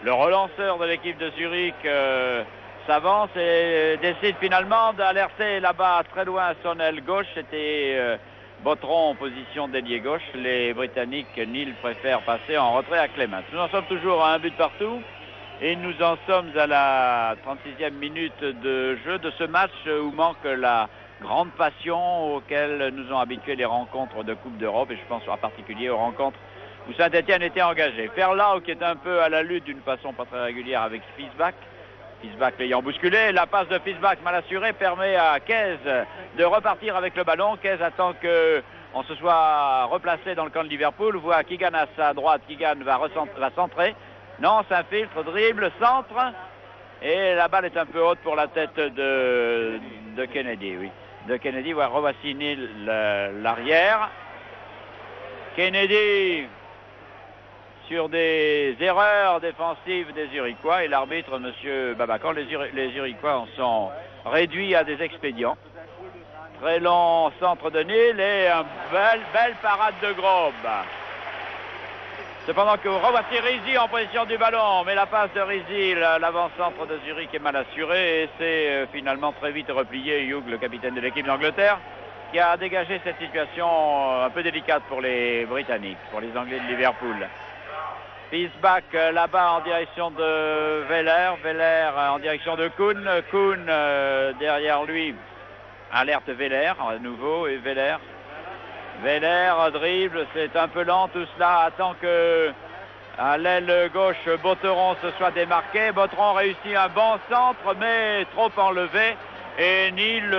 le relanceur de l'équipe de Zurich, s'avance et décide finalement d'alerter là-bas très loin à son aile gauche. C'était Bautron en position d'ailier gauche. Les Britanniques, Neil, préfèrent passer en retrait à Clemens. Nous en sommes toujours à un but partout. Et nous en sommes à la 36e minute de jeu de ce match où manque la grande passion auquel nous ont habitués les rencontres de Coupe d'Europe. Et je pense en particulier aux rencontres où Saint-Etienne était engagé. Ferlau qui est un peu à la lutte d'une façon pas très régulière avec Spiesbach. Fiesbach l'ayant bousculé. La passe de Fiesbach mal assurée permet à Kez de repartir avec le ballon. Kez attend qu'on se soit replacé dans le camp de Liverpool. Voit Keegan à sa droite. Keegan va centrer. Non, s'infiltre, dribble, centre. Et la balle est un peu haute pour la tête de Kennedy, oui. De Kennedy, revoici Neil l'arrière. Kennedy sur des erreurs défensives des Zurichois et l'arbitre, M. Babacan. Les Zurichois en sont réduits à des expédients. Très long centre de Neil et une belle parade de Grobe. Cependant que revoici Rizzi en position du ballon, mais la passe de Rizzi, l'avant-centre de Zurich est mal assuré et c'est finalement très vite replié Hugh, le capitaine de l'équipe d'Angleterre, qui a dégagé cette situation un peu délicate pour les Britanniques, pour les Anglais de Liverpool. Fiesbach là-bas en direction de Weller, Weller en direction de Kuhn, Kuhn derrière lui, alerte Weller à nouveau et Weller dribble, c'est un peu lent tout cela, attend que à l'aile gauche Botteron se soit démarqué. Botteron réussit un bon centre mais trop enlevé et Neil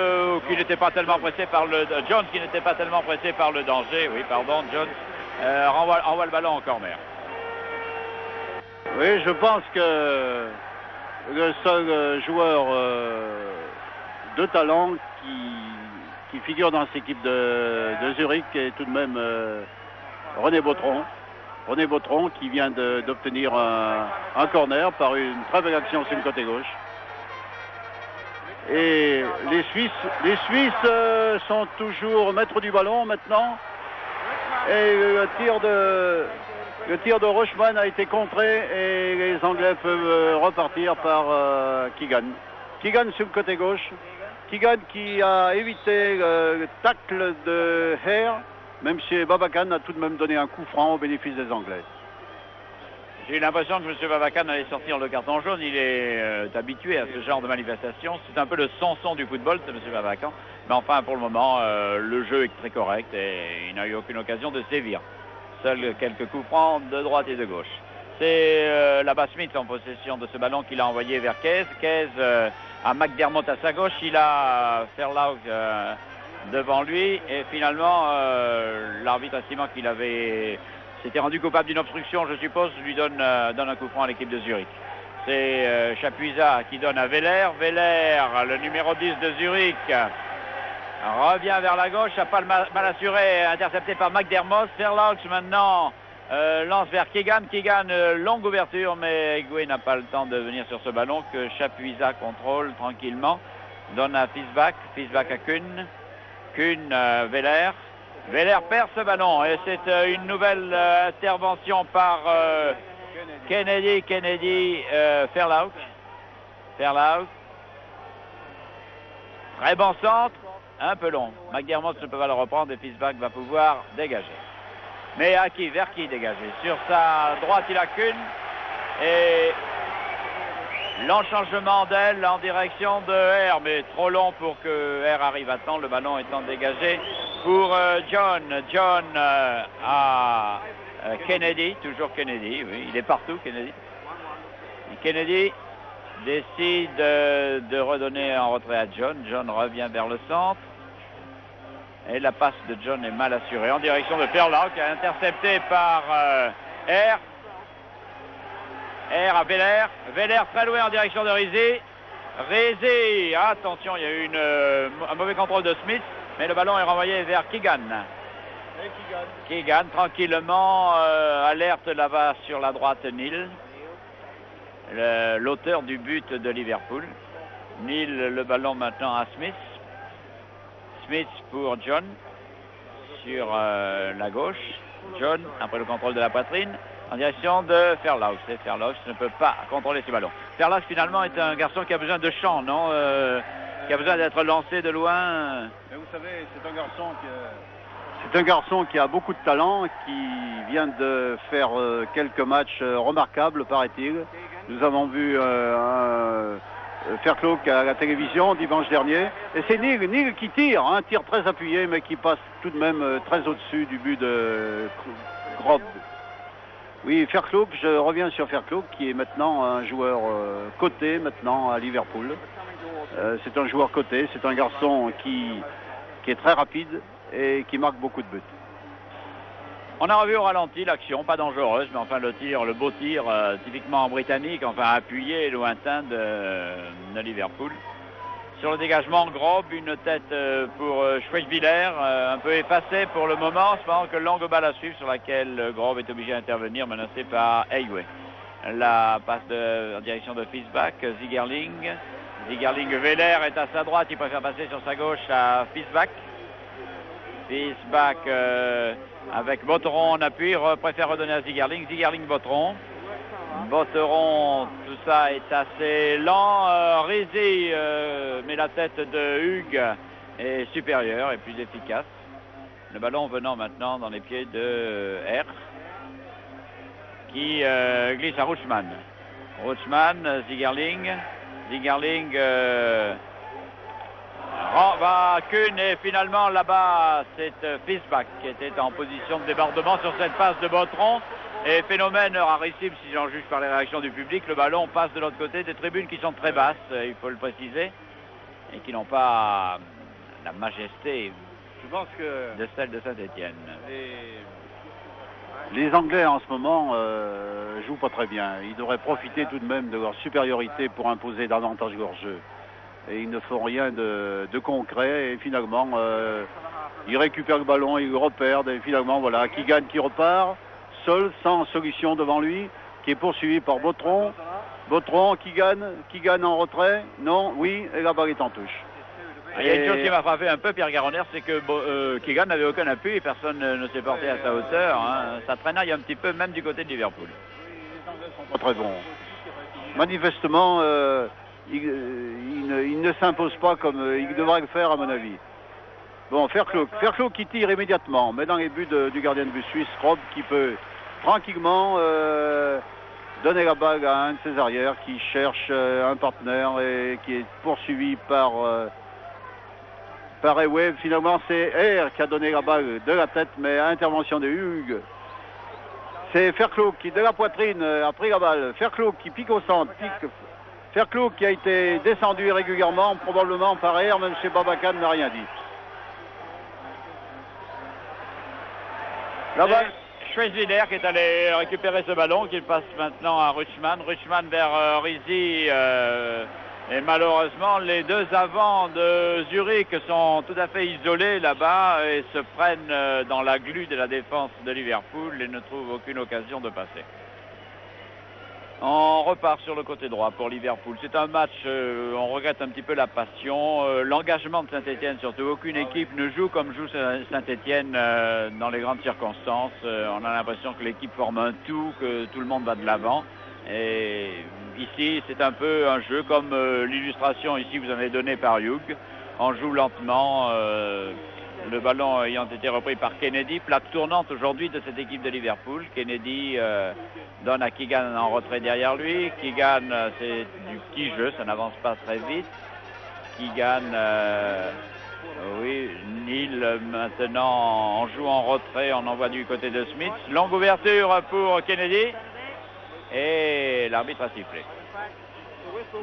qui n'était pas tellement pressé par Jones qui n'était pas tellement pressé par le danger, oui pardon, Jones renvoie le ballon en corner. Oui, je pense que le seul joueur de talent qui figure dans cette équipe de Zurich est tout de même René Botteron. René Botteron qui vient d'obtenir un corner par une très belle action sur le côté gauche. Et les Suisses sont toujours maîtres du ballon maintenant. Et le tir de Rochman a été contré et les Anglais peuvent repartir par Keegan. Keegan sur le côté gauche. Keegan qui a évité le tacle de Hare, même si Babacan a tout de même donné un coup franc au bénéfice des Anglais. J'ai eu l'impression que M. Babacan allait sortir le carton jaune. Il est habitué à ce genre de manifestation. C'est un peu le Samson du football, c'est M. Babacan. Mais enfin, pour le moment, le jeu est très correct et il n'a eu aucune occasion de sévir. Seuls quelques coups francs de droite et de gauche. C'est là-bas Smith en possession de ce ballon qu'il a envoyé vers Kez. Kez à McDermott à sa gauche. Il a Fairlaug devant lui. Et finalement, l'arbitre estimant qu'il s'était rendu coupable d'une obstruction, je suppose, lui donne un coup franc à l'équipe de Zurich. C'est Chapuisat qui donne à Weller. Weller, le numéro 10 de Zurich, revient vers la gauche, a pas mal assuré, intercepté par McDermott. Fairlaug maintenant lance vers Keegan. Keegan, longue ouverture, mais Egoué n'a pas le temps de venir sur ce ballon que Chapuisat contrôle tranquillement. Donne à Fiesbach. Fiesbach à Kuhn. Kuhn, Weller. Weller perd ce ballon et c'est une nouvelle intervention par Kennedy, Fairlaug. Fairlaug. Très bon centre, un peu long. McDermott ne peut pas le reprendre et Fiesbach va pouvoir dégager. Mais à qui? Vers qui dégager? Sur sa droite, il a Kuhn. Et l'enchangement d'aile en direction de Hare, mais trop long pour que Hare arrive à temps, le ballon étant dégagé pour John. John à Kennedy, toujours Kennedy, oui, il est partout, Kennedy. Et Kennedy décide de redonner en retrait à John. John revient vers le centre. Et la passe de John est mal assurée en direction de Fairlaug, intercepté par Hare. Hare à Weller. Weller très loin en direction de Rizzi. Rizzi, attention, il y a eu un mauvais contrôle de Smith, mais le ballon est renvoyé vers Keegan. Keegan, tranquillement, alerte là-bas sur la droite Neil, l'auteur du but de Liverpool. Neil, le ballon maintenant à Smith. Smith pour John sur la gauche. John, après le contrôle de la poitrine, en direction de Fairlaug. Et Fairlaug ne peut pas contrôler ce ballon. Fairlaug finalement est un garçon qui a besoin de champ, non qui a besoin d'être lancé de loin. Mais vous savez, c'est un garçon qui a beaucoup de talent, qui vient de faire quelques matchs remarquables, paraît-il. Nous avons vu Fairclough à la télévision dimanche dernier. Et c'est Neil qui tire, un tir très appuyé, mais qui passe tout de même très au-dessus du but de Grobe. Oui, Verklouk, je reviens sur Verklouk qui est maintenant un joueur coté maintenant à Liverpool. C'est un joueur coté, c'est un garçon qui est très rapide et qui marque beaucoup de buts. On a revu au ralenti l'action, pas dangereuse, mais enfin le beau tir, typiquement britannique, enfin appuyé et lointain de Liverpool. Sur le dégagement, Grob, une tête pour Schweichbiller, un peu effacée pour le moment, cependant que longue balle à suivre sur laquelle Grob est obligé d'intervenir, menacé par Heiwe. La passe en direction de Fiesbach, Zigerling. Weller est à sa droite, il préfère passer sur sa gauche à Fiesbach. Fiesbach avec Botteron en appui, préfère redonner à Zigerling. Botteron. Botteron, tout ça est assez lent. Rizzi, mais la tête de Hugues est supérieure et plus efficace. Le ballon venant maintenant dans les pieds de R, qui glisse à Rutschmann. Zigerling va Kuhn et finalement là-bas c'est Fiesbach qui était en position de débordement sur cette passe de Botteron. Et phénomène rarissime si j'en juge par les réactions du public, le ballon passe de l'autre côté des tribunes qui sont très basses, il faut le préciser, et qui n'ont pas la majesté de celle de Saint-Étienne. Les Anglais en ce moment jouent pas très bien. Ils devraient profiter tout de même de leur supériorité pour imposer davantage leur jeu. Et ils ne font rien de concret et finalement ils récupèrent le ballon, ils le reperdent et finalement voilà, qui gagne, qui repart. Seul, sans solution devant lui, qui est poursuivi par Botteron. Botteron qui gagne en retrait. Non, oui, et la balle est en touche. Il y a une chose qui m'a frappé un peu, Pierre Garonner, c'est que Keegan n'avait aucun appui et personne ne s'est porté à sa hauteur. Hein. Ça traînaille un petit peu, même du côté de Liverpool. Les Anglais sont pas très bons. Manifestement, il ne s'impose pas comme il devrait le faire, à mon avis. Bon, Verklouk qui tire immédiatement, mais dans les buts du gardien de but suisse, Rob, qui peut tranquillement donner la balle à un de ses arrières qui cherche un partenaire et qui est poursuivi par Heiwe. Finalement, c'est R qui a donné la balle de la tête, mais à intervention de Hugues. C'est Verklouk qui, de la poitrine, a pris la balle. Verklouk qui pique au centre, Verklouk qui a été descendu régulièrement, probablement par R, même chez Babacan n'a rien dit. Schweitzwiller qui est allé récupérer ce ballon, qui passe maintenant à Rutschmann. Rutschmann vers Rizzi. Et malheureusement, les deux avants de Zurich sont tout à fait isolés là-bas et se prennent dans la glu de la défense de Liverpool et ne trouvent aucune occasion de passer. On repart sur le côté droit pour Liverpool. C'est un match, on regrette un petit peu la passion, l'engagement de Saint-Étienne surtout. Aucune équipe ne joue comme joue Saint-Étienne dans les grandes circonstances. On a l'impression que l'équipe forme un tout, que tout le monde va de l'avant. Et ici, c'est un peu un jeu comme l'illustration ici vous avez donnée par Hughes. On joue lentement, le ballon ayant été repris par Kennedy. Plaque tournante aujourd'hui de cette équipe de Liverpool. Kennedy donne à Keegan en retrait derrière lui. Keegan, c'est du petit jeu, ça n'avance pas très vite. Keegan, oui, Neil maintenant, on joue en retrait, on envoie du côté de Smith. Longue ouverture pour Kennedy. Et l'arbitre a sifflé.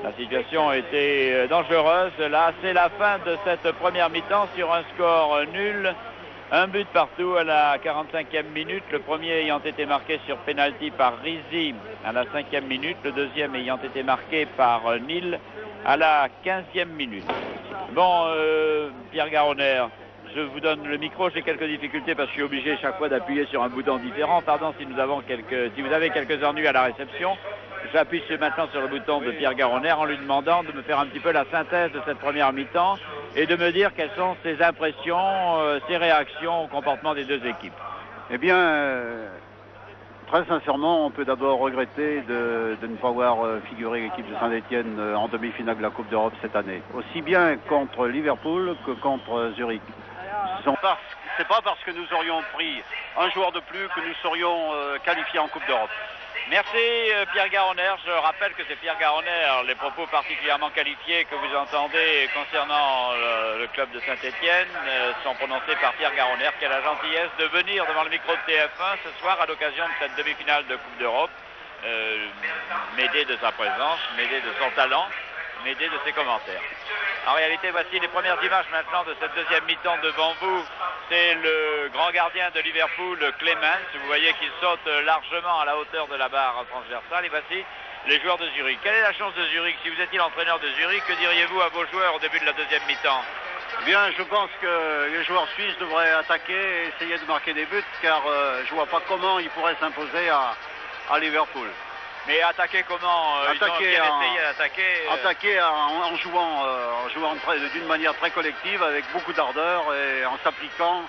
La situation était dangereuse. Là, c'est la fin de cette première mi-temps sur un score nul. Un but partout à la 45e minute. Le premier ayant été marqué sur pénalty par Rizzi à la 5e minute. Le deuxième ayant été marqué par Neil à la 15e minute. Bon, Pierre Garonner, je vous donne le micro. J'ai quelques difficultés parce que je suis obligé chaque fois d'appuyer sur un bouton différent. Pardon si vous avez quelques ennuis à la réception. J'appuie maintenant sur le bouton de Pierre Garonner en lui demandant de me faire un petit peu la synthèse de cette première mi-temps et de me dire quelles sont ses impressions, ses réactions au comportement des deux équipes. Eh bien, très sincèrement, on peut d'abord regretter de ne pas voir figurer l'équipe de Saint-Étienne en demi-finale de la Coupe d'Europe cette année. Aussi bien contre Liverpool que contre Zurich. C'est pas parce que nous aurions pris un joueur de plus que nous serions qualifiés en Coupe d'Europe. Merci Pierre Garonner. Je rappelle que c'est Pierre Garonner. Les propos particulièrement qualifiés que vous entendez concernant le club de Saint-Étienne sont prononcés par Pierre Garonner qui a la gentillesse de venir devant le micro de TF1 ce soir à l'occasion de cette demi-finale de Coupe d'Europe. M'aider de sa présence, m'aider de son talent, m'aider de ses commentaires. En réalité, voici les premières images maintenant de cette deuxième mi-temps devant vous. C'est le grand gardien de Liverpool, Clemens. Vous voyez qu'il saute largement à la hauteur de la barre transversale. Et voici les joueurs de Zurich. Quelle est la chance de Zurich? Si vous étiez l'entraîneur de Zurich, que diriez-vous à vos joueurs au début de la deuxième mi-temps? Bien, je pense que les joueurs suisses devraient attaquer et essayer de marquer des buts, car je ne vois pas comment ils pourraient s'imposer à Liverpool. Mais attaquer comment? Ils ont bien essayé d'attaquer. Attaquer en jouant d'une manière très collective, avec beaucoup d'ardeur et en s'appliquant.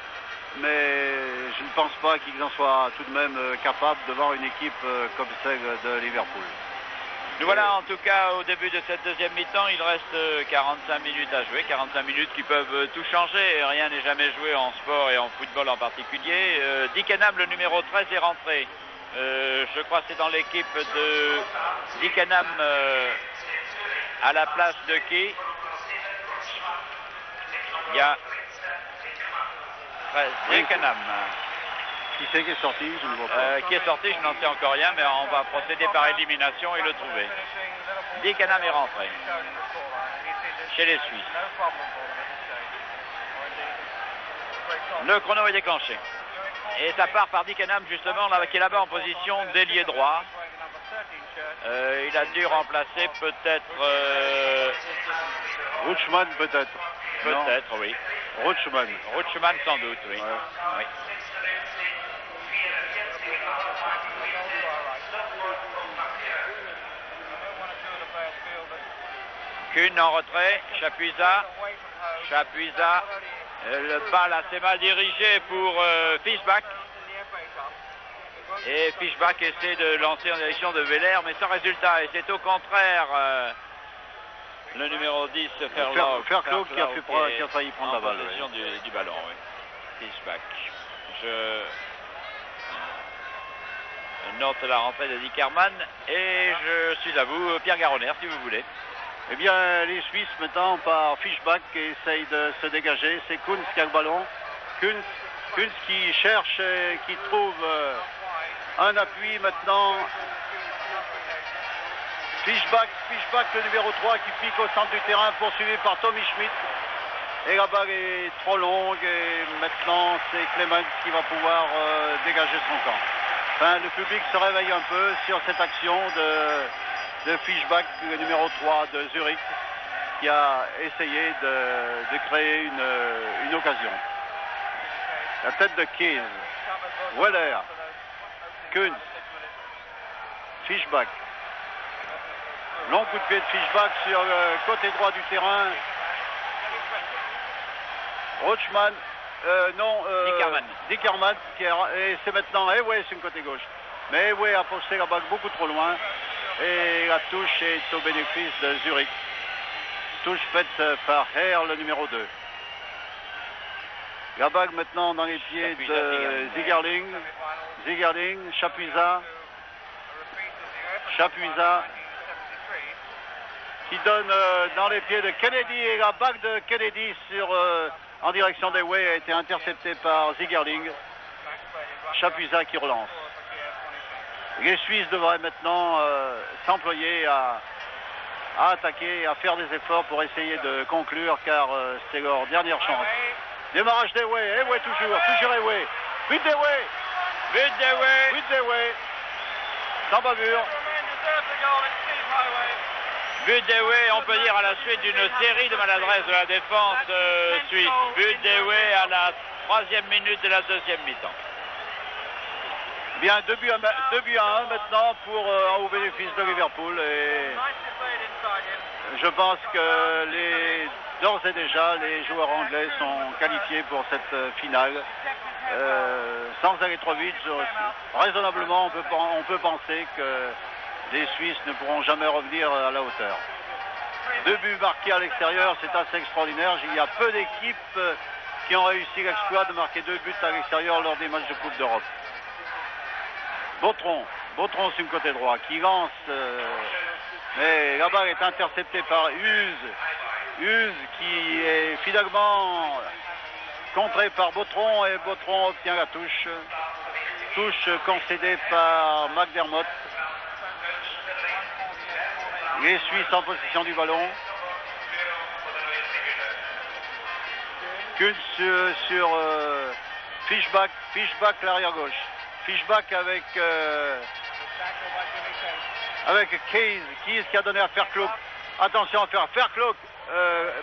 Mais je ne pense pas qu'ils en soient tout de même capables devant une équipe comme celle de Liverpool. Nous voilà en tout cas au début de cette deuxième mi-temps. Il reste 45 minutes à jouer. 45 minutes qui peuvent tout changer. Rien n'est jamais joué en sport et en football en particulier. Dickenham, le numéro 13, est rentré. Je crois que c'est dans l'équipe de Dickenham à la place de qui? Il y a Dickenham. Qui c'est qui est sorti? Je ne vois pas. Qui est sorti, je n'en sais encore rien, mais on va procéder par élimination et le trouver. Dickenham est rentré chez les Suisses. Le chrono est déclenché. Et ça part par Dickenham justement, là, qui est là-bas en position d'ailier droit. Il a dû remplacer peut-être... Rutschmann peut-être. Peut-être, oui. Rutschmann. Rutschmann sans doute, oui. Ouais. Oui. Kuhn en retrait, Chapuisat. Le balle assez mal dirigé pour Fischbach. Et Fischbach essaie de lancer en direction de Weller, mais sans résultat. Et c'est au contraire le numéro 10, Fairclough qui a failli prendre la balle. En possession du ballon, oui. Fischbach. Je note la rentrée de Dickerman. Et je suis à vous, Pierre Garonner, si vous voulez. Eh bien, les Suisses maintenant par Fischbach qui essaye de se dégager. C'est Kunz qui a le ballon. Kunz qui cherche et qui trouve un appui maintenant. Fischbach, le numéro 3 qui pique au centre du terrain, poursuivi par Tommy Schmidt. Et la balle est trop longue et maintenant c'est Clemens qui va pouvoir dégager son camp. Enfin, le public se réveille un peu sur cette action de Fischbach, le numéro 3 de Zurich, qui a essayé de créer une occasion. La tête de Kies, Weller, Kunz, Fischbach. Long coup de pied de Fischbach sur le côté droit du terrain. Rutschmann, Dickerman, et c'est maintenant Ewé sur le côté gauche. Mais Ewé a posté la balle beaucoup trop loin. Et la touche est au bénéfice de Zurich. Touche faite par Herr, le numéro 2. La balle maintenant dans les pieds de Zigerling, Chapuisat, qui donne dans les pieds de Kennedy, et la balle de Kennedy en direction d'Ewé a été interceptée par Zigerling. Chapuisat qui relance. Les Suisses devraient maintenant s'employer à attaquer, à faire des efforts pour essayer de conclure, car c'est leur dernière chance. Démarrage d'Ewé, toujours Ewé. But d'Ewé. Sans bavure. But d'Ewé, on peut dire à la suite d'une série de maladresses de la défense suisse. But d'Ewé à la 3e minute de la deuxième mi-temps. Bien, 2 buts à 1 maintenant au bénéfice de Liverpool. Et je pense que d'ores et déjà, les joueurs anglais sont qualifiés pour cette finale. Sans aller trop vite, raisonnablement, on peut penser que les Suisses ne pourront jamais revenir à la hauteur. 2 buts marqués à l'extérieur, c'est assez extraordinaire. Il y a peu d'équipes qui ont réussi l'exploit de marquer 2 buts à l'extérieur lors des matchs de Coupe d'Europe. Bautron, Bautron sur le côté droit qui lance. Mais la balle est interceptée par Huse. Huse qui est finalement contré par Bautron et Bautron obtient la touche. Touche concédée par McDermott. Les Suisses en possession du ballon. Kunz sur Fischbach. Fischbach l'arrière gauche. Fischbach avec Keys qui a donné à Fairclough. Attention à Fairclough.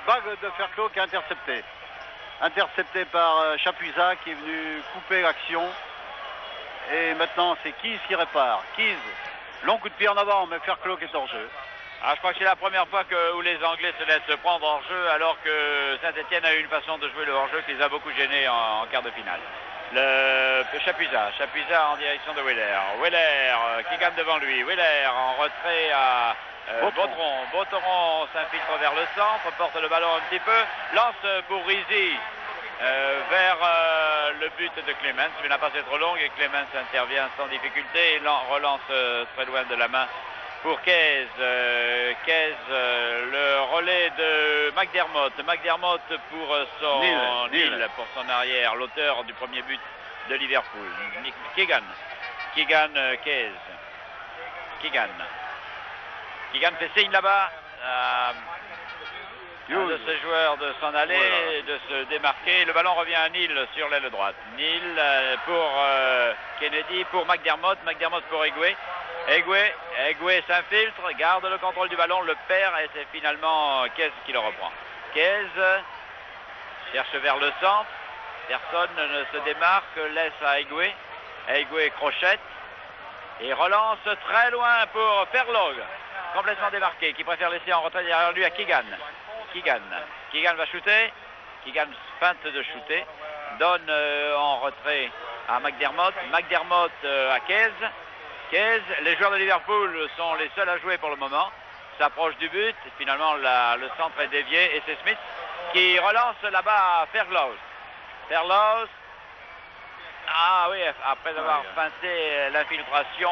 Bague de Fairclough qui est intercepté. Intercepté par Chapuisat qui est venu couper l'action. Et maintenant c'est Keys qui répare. Keys, long coup de pied en avant, mais Fairclough est hors jeu. Ah, je crois que c'est la première fois où les Anglais se laissent prendre hors jeu, alors que Saint-Etienne a eu une façon de jouer le hors jeu qui les a beaucoup gênés en quart de finale. Le Chapuisat en direction de Weller. Weller qui gagne devant lui. Weller en retrait à Bautron. Bautron s'infiltre vers le centre, porte le ballon un petit peu, lance pour Rizzi vers le but de Clemens, mais la passe est trop longue et Clemens intervient sans difficulté et relance très loin de la main pour Keyes. Le relais de McDermott. McDermott pour son Neil, pour son arrière, l'auteur du premier but de Liverpool. Keegan, Keyes. Keegan fait signe là-bas de ses joueurs de s'en aller, de se démarquer. Le ballon revient à Neil sur l'aile droite. Neil pour Kennedy, pour McDermott pour Egué. Egué s'infiltre, garde le contrôle du ballon, le perd et c'est finalement Keyes qui le reprend. Keyes cherche vers le centre, personne ne se démarque, laisse à Egué. Egué crochette et relance très loin pour Fairclough, complètement démarqué, qui préfère laisser en retrait derrière lui à Keegan. Keegan va shooter, Keegan feinte de shooter, donne en retrait à McDermott à Keyes. Les joueurs de Liverpool sont les seuls à jouer pour le moment, s'approche du but, finalement le centre est dévié et c'est Smith qui relance là-bas à Fairclough. Ah oui, après avoir feinté l'infiltration,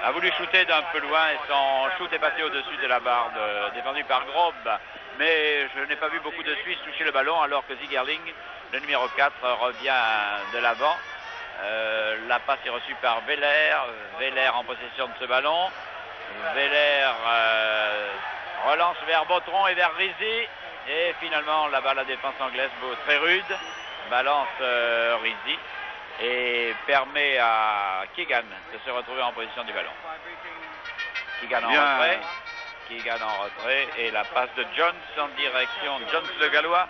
a voulu shooter d'un peu loin et son shoot est passé au-dessus de la barre défendue par Grob. Mais je n'ai pas vu beaucoup de Suisses toucher le ballon alors que Zigerling, le numéro 4, revient de l'avant. La passe est reçue par Weller en possession de ce ballon. Weller relance vers Bautron et vers Rizzi. Et finalement, là-bas, la défense anglaise, très rude, balance Rizzi et permet à Keegan de se retrouver en position du ballon. Keegan en retrait et la passe de Jones le Gallois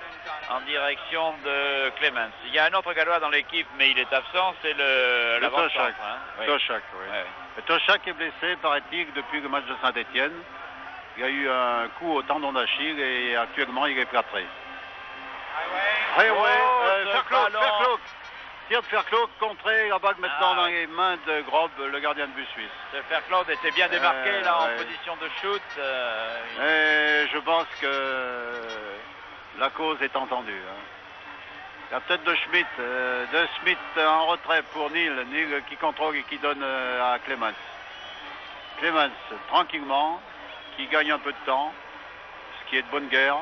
en direction de Clemens. Il y a un autre Gallois dans l'équipe mais il est absent, c'est l'avant-centre. Toshak, oui. Toshak est blessé, paraît-il, depuis le match de Saint-Etienne. Il y a eu un coup au tendon d'Achille et actuellement il est plâtré. Fairclough. Tir de Fairclough, contré, la bague maintenant dans les mains de Grob, le gardien de but suisse. Fairclough était bien démarqué en position de shoot. Et je pense que la cause est entendue. La tête de Smith en retrait pour Neil qui contrôle et qui donne à Clemens. Clemens tranquillement, qui gagne un peu de temps, ce qui est de bonne guerre.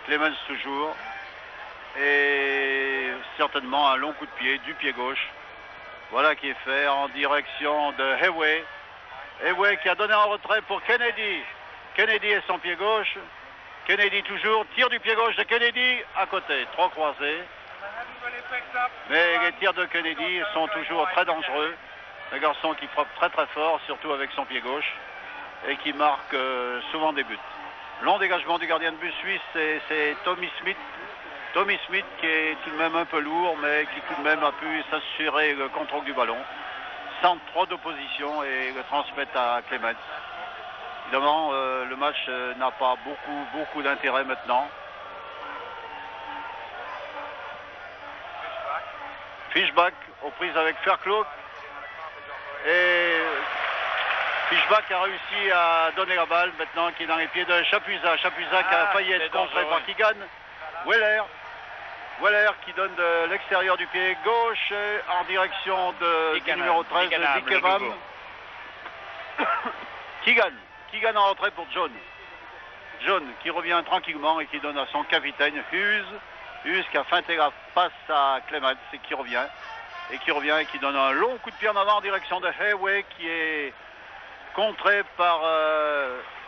Clemens toujours. Et certainement un long coup de pied du pied gauche. Voilà qui est fait en direction de Hewey. Hewey qui a donné en retrait pour Kennedy. Kennedy est son pied gauche. Kennedy toujours. Tir du pied gauche de Kennedy à côté. Trop croisé. Mais les tirs de Kennedy sont toujours très dangereux. Un garçon qui frappe très très fort, surtout avec son pied gauche. Et qui marque souvent des buts. Long dégagement du gardien de but suisse, c'est Tommy Smith. Tommy Smith qui est tout de même un peu lourd, mais qui tout de même a pu s'assurer le contrôle du ballon sans trop d'opposition et le transmettre à Clemens. Évidemment, le match n'a pas beaucoup d'intérêt maintenant. Fischbach aux prises avec Fairclough. Et Fischbach a réussi à donner la balle maintenant qui est dans les pieds de Chapuisat. Chapuisat qui a failli être contré par Keegan. Weller Weller qui donne de l'extérieur du pied gauche en direction du numéro 13, Dickenham. Keegan en retrait pour John. John qui revient tranquillement et qui donne à son capitaine Hughes qui a feinté la passe à Clements et qui revient et qui donne un long coup de pied en avant en direction de Hayway qui est contré par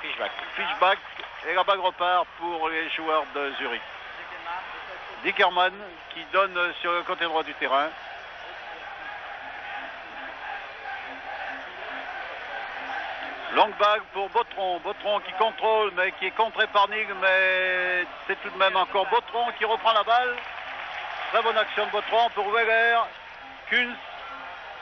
Fishback et la balle repart pour les joueurs de Zurich. Dickerman qui donne sur le côté droit du terrain. Longue bague pour Botron qui contrôle mais qui est contré par Nig, mais c'est tout de même encore Botron qui reprend la balle. Très bonne action de Botron pour Weller. Kunz,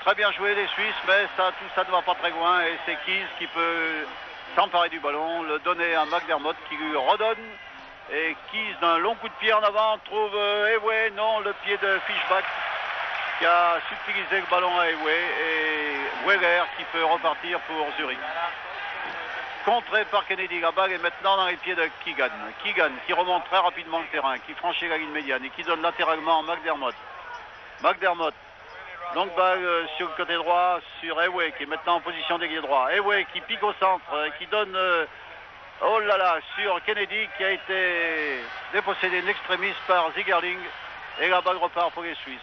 très bien joué les Suisses, mais tout ça ne va pas très loin et c'est Keys qui peut s'emparer du ballon, le donner à McDermott qui lui redonne. Et Keys d'un long coup de pied en avant trouve Hayway, non, le pied de Fishback qui a subtilisé le ballon à Hayway et Weller qui peut repartir pour Zurich. Contré par Kennedy, la balle est maintenant dans les pieds de Keegan. Keegan qui remonte très rapidement le terrain, qui franchit la ligne médiane et qui donne latéralement à McDermott. Donc balle sur le côté droit sur Hayway qui est maintenant en position d'ailier droit. Hayway qui pique au centre, qui donne oh là là sur Kennedy qui a été dépossédé de l'extrémiste par Zigerling et la balle repart pour les Suisses.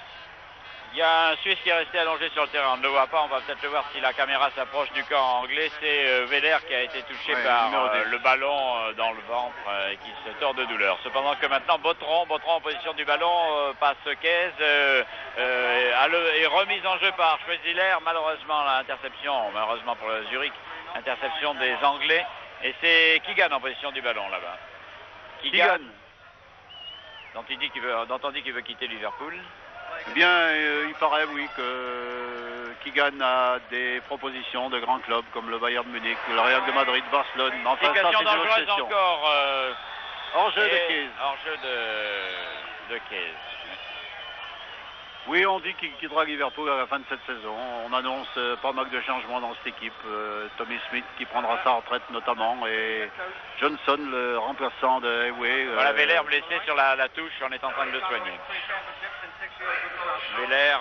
Il y a un Suisse qui est resté allongé sur le terrain, on ne le voit pas, on va peut-être le voir si la caméra s'approche du camp anglais. C'est Weller qui a été touché par le ballon dans le ventre et qui se tord de douleur. Cependant que maintenant Botron en position du ballon, passe Caisse, est remise en jeu par Schweziller. Malheureusement malheureusement pour le Zurich, interception des Anglais. Et c'est Keegan en position du ballon là-bas. Keegan. Dont on dit qu'il veut quitter Liverpool. Eh bien, il paraît, oui, que Keegan a des propositions de grands clubs comme le Bayern de Munich, le Real de Madrid, Barcelone. Enfin, ça, c'est dangereuse encore. Hors-jeu de Caisse. Hors-jeu de Caisse. Oui, on dit qu'il quittera Liverpool à la fin de cette saison. On annonce pas mal de changements dans cette équipe. Tommy Smith qui prendra sa retraite notamment et Johnson, le remplaçant de Hayway. Voilà, Weller blessé sur la touche, on est en train de le soigner. Weller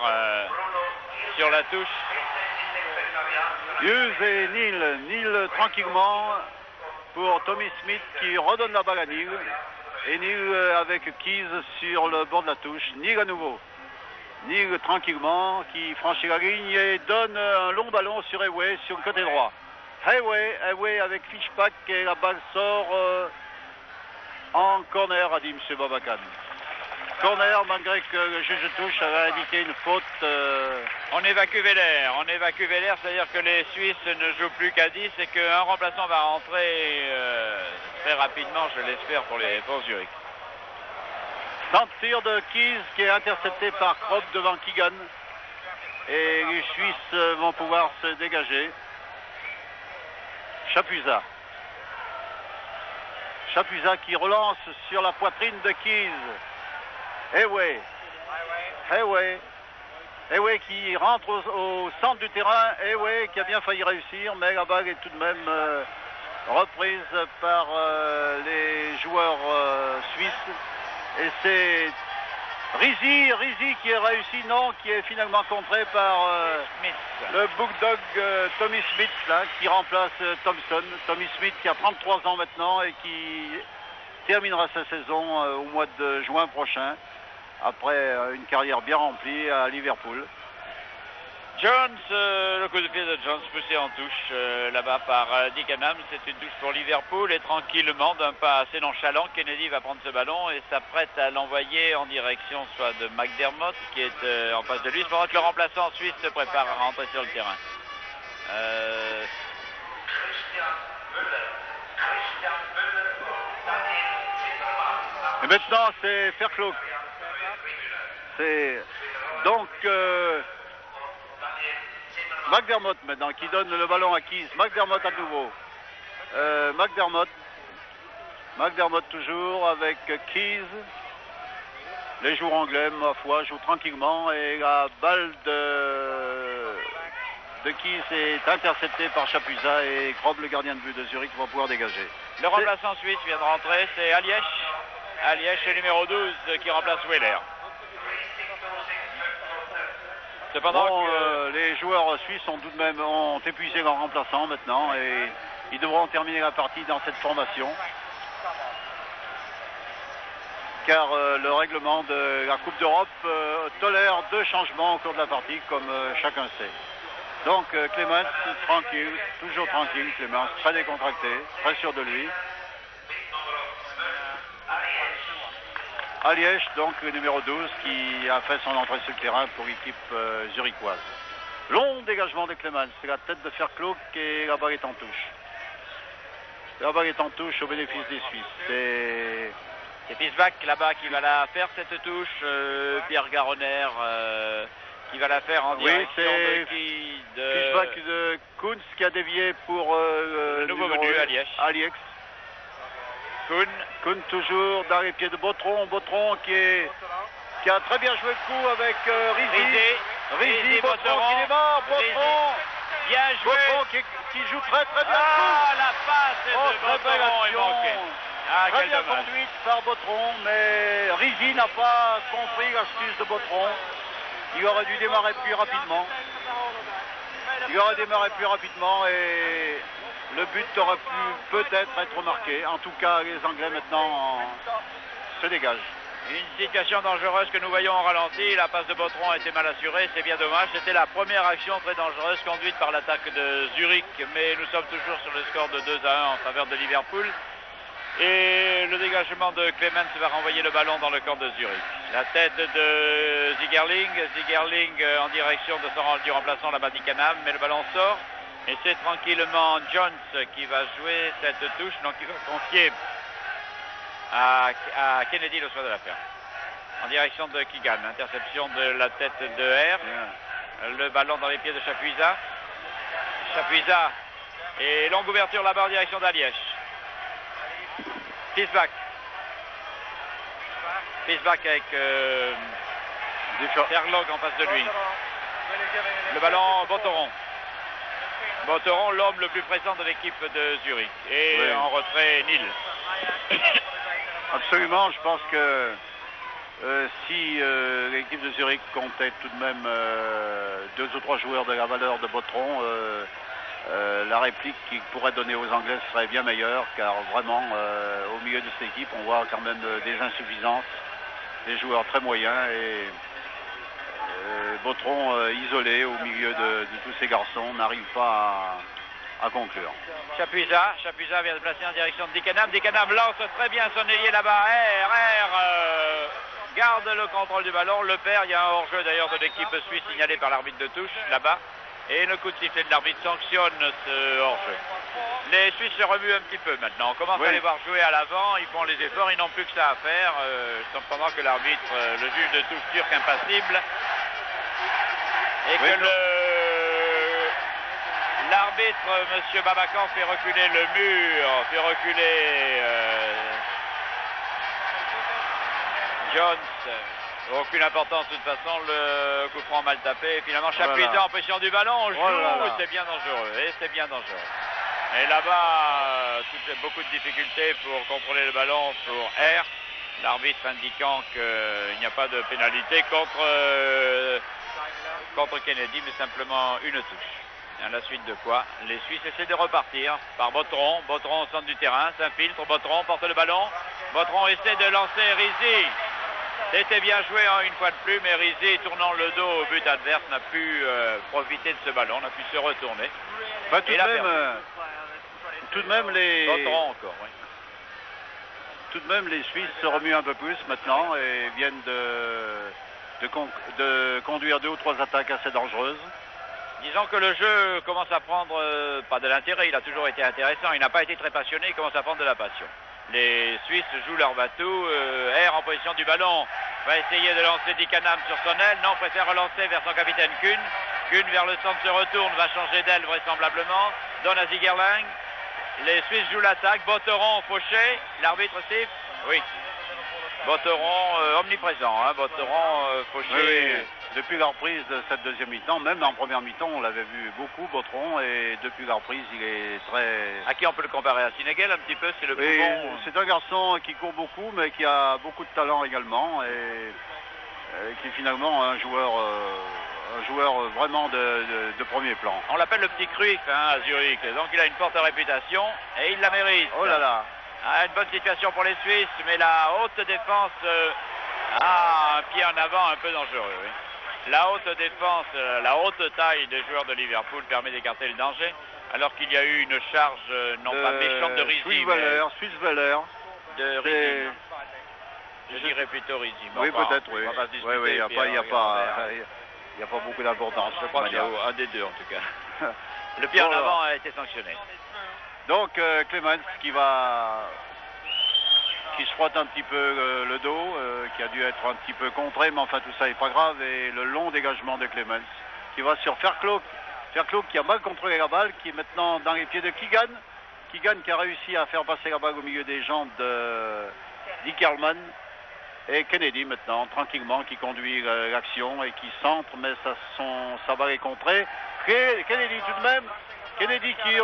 sur la touche. Hughes et Neal tranquillement pour Tommy Smith qui redonne la balle à Neal. Et Neal avec Keys sur le bord de la touche. Neal à nouveau. Neal tranquillement qui franchit la ligne et donne un long ballon sur Hayway sur le côté droit. Hayway avec Fishback et la balle sort en corner, a dit M. Babacan. Corner malgré que le juge de touche avait indiqué une faute. On évacue Weller, c'est-à-dire que les Suisses ne jouent plus qu'à 10 et qu'un remplaçant va rentrer très rapidement, je l'espère, pour Zurich. Sans tir de Keys qui est intercepté par Kropp devant Keegan. Et les Suisses vont pouvoir se dégager. Chapuisat qui relance sur la poitrine de Keys. Hayway qui rentre au centre du terrain. Hayway qui a bien failli réussir, mais la balle est tout de même reprise par les joueurs suisses. Et c'est Rizzi qui est réussi, non, qui est finalement contré par le Bulldog Tommy Smith là, qui remplace Thompson. Tommy Smith qui a 33 ans maintenant et qui terminera sa saison au mois de juin prochain après une carrière bien remplie à Liverpool. Jones, le coup de pied de Jones poussé en touche là-bas par Dickenham. C'est une touche pour Liverpool et tranquillement, d'un pas assez nonchalant, Kennedy va prendre ce ballon et s'apprête à l'envoyer en direction soit de McDermott qui est en face de lui, pendant que le remplaçant suisse se prépare à rentrer sur le terrain. Et maintenant c'est Fairclough. C'est donc McDermott maintenant qui donne le ballon à Keys. McDermott à nouveau. McDermott toujours avec Keys. Les joueurs anglais, ma foi, jouent tranquillement et la balle de Keys est interceptée par Chapuisat et Kropp, le gardien de but de Zurich, va pouvoir dégager. Le remplaçant suisse vient de rentrer, c'est Alièche, le numéro 12 qui remplace Weller. Cependant Bon, que... les joueurs suisses ont tout de même épuisé leur remplaçant maintenant et ils devront terminer la partie dans cette formation. Car le règlement de la Coupe d'Europe tolère 2 changements au cours de la partie, comme chacun sait. Donc Clemens, tranquille, toujours tranquille, Clemens, très décontracté, très sûr de lui. Aliège, donc le numéro 12, qui a fait son entrée sur le terrain pour l'équipe zurichoise. Long dégagement de Clemens, c'est la tête de Ferklouk et la balle est en touche. La balle est en touche au bénéfice des Suisses. C'est Pisbach là-bas qui va la faire cette touche, Pierre Garonner qui va la faire en direction de qui Pisbach de Kunz qui a dévié pour le nouveau venu Aliège. Kuhn toujours dans les pieds de Bautron. Bautron qui a très bien joué le coup avec Rizzi, Bautron qui démarre. Bautron, bien joué. Bautron qui joue très bien. Ah, la passe de Bautron est manquée. Très bien conduite par Bautron, mais Rizzi n'a pas compris l'astuce de Bautron. Il aurait dû démarrer plus rapidement. Et le but aurait pu peut-être être marqué. En tout cas, les Anglais maintenant se dégagent. Une situation dangereuse que nous voyons en ralenti. La passe de Bautron a été mal assurée, c'est bien dommage. C'était la première action très dangereuse conduite par l'attaque de Zurich. Mais nous sommes toujours sur le score de 2-1 en faveur de Liverpool. Et le dégagement de Clemens va renvoyer le ballon dans le camp de Zurich. La tête de Zigerling en direction du remplaçant là-bas d'Icanam, mais le ballon sort. Et c'est tranquillement Jones qui va jouer cette touche, donc il va confier à Kennedy le soin de la faire. En direction de Keegan, interception de la tête de R. Le ballon dans les pieds de Chapuisat. Et longue ouverture là-bas en direction d'Aliège. Pisbach avec Ferlog en face de lui. Le ballon Bautron, l'homme le plus présent de l'équipe de Zurich. Et en retrait, Nil. Absolument, je pense que si l'équipe de Zurich comptait tout de même 2 ou 3 joueurs de la valeur de Bautron, la réplique qu'il pourrait donner aux Anglais serait bien meilleure, car vraiment au milieu de cette équipe on voit quand même des insuffisances, des joueurs très moyens et Bautron isolé au milieu de tous ces garçons n'arrive pas à conclure. Chapuisat vient de placer en direction de Dickenham. Dickenham lance très bien son ailier là-bas. Garde le contrôle du ballon, le perd. Il y a un hors-jeu d'ailleurs de l'équipe suisse signalé par l'arbitre de touche là-bas. Et le coup de sifflet de l'arbitre sanctionne ce hors-jeu. Les Suisses se remuent un petit peu maintenant. On commence à les voir jouer à l'avant. Ils font les efforts. Ils n'ont plus que ça à faire. Cependant que l'arbitre, le juge de touche turc impassible. Et que l'arbitre, M. Babakan, fait reculer le mur. Fait reculer Jones. Aucune importance de toute façon, le coup franc mal tapé. Et finalement, Chapuisat en position du ballon, on joue, c'est bien dangereux. Et là-bas, beaucoup de difficultés pour contrôler le ballon pour R. L'arbitre indiquant qu'il n'y a pas de pénalité contre Kennedy, mais simplement une touche. À la suite de quoi, les Suisses essaient de repartir par Bautron. Bautron au centre du terrain, s'infiltre. Bautron porte le ballon. Bautron essaie de lancer Rizzi. C'était bien joué une fois de plus, mais Rizzi, tournant le dos au but adverse, n'a pu profiter de ce ballon, n'a pu se retourner. Tout de même les... Bautron encore, oui. Tout de même, les Suisses se remuent un peu plus maintenant et viennent de conduire 2 ou 3 attaques assez dangereuses. Disons que le jeu commence à prendre, pas de l'intérêt, il a toujours été intéressant, il n'a pas été très passionné, il commence à prendre de la passion. Les Suisses jouent leur bateau, R en position du ballon, va essayer de lancer Dickenham sur son aile, non, préfère relancer vers son capitaine Kuhn. Kuhn vers le centre se retourne, va changer d'aile vraisemblablement, donne à Zigerling. Les Suisses jouent l'attaque, Bautron fauché, l'arbitre siffle, oui. Bautron omniprésent, Bautron fauché. Oui. Depuis la reprise de cette deuxième mi-temps, même en première mi-temps, on l'avait vu beaucoup, Bautron, et depuis la reprise, il est très... À qui on peut le comparer? À Sinegel un petit peu, c'est le plus bon. C'est un garçon qui court beaucoup, mais qui a beaucoup de talent également, et qui est finalement un joueur un joueur vraiment de premier plan. On l'appelle le petit Cruyff à Zurich. Donc il a une forte réputation et il la mérite. Oh là là. Une bonne situation pour les Suisses, mais la haute défense a un pied en avant un peu dangereux. Oui. La haute défense, la haute taille des joueurs de Liverpool permet d'écarter le danger, alors qu'il y a eu une charge non pas méchante de Rizzi, Swiss-Weiler. De Rizzi. Je dirais plutôt Rizzi. Oui, peut-être, oui. Oui, il n'y a pas beaucoup d'importance. Je crois qu'il y a un des deux en tout cas. Le pied en avant a été sanctionné. Donc Clemens qui se frotte un petit peu le dos, qui a dû être un petit peu contré, mais enfin tout ça n'est pas grave. Et le long dégagement de Clemens qui va sur Fairclough. Fairclough qui a mal contrôlé la balle, qui est maintenant dans les pieds de Keegan. Keegan qui a réussi à faire passer la balle au milieu des jambes de Dick Earlman. Et Kennedy maintenant, tranquillement, qui conduit l'action et qui centre, mais sa balle est contrée. Kennedy tout de même. Kennedy qui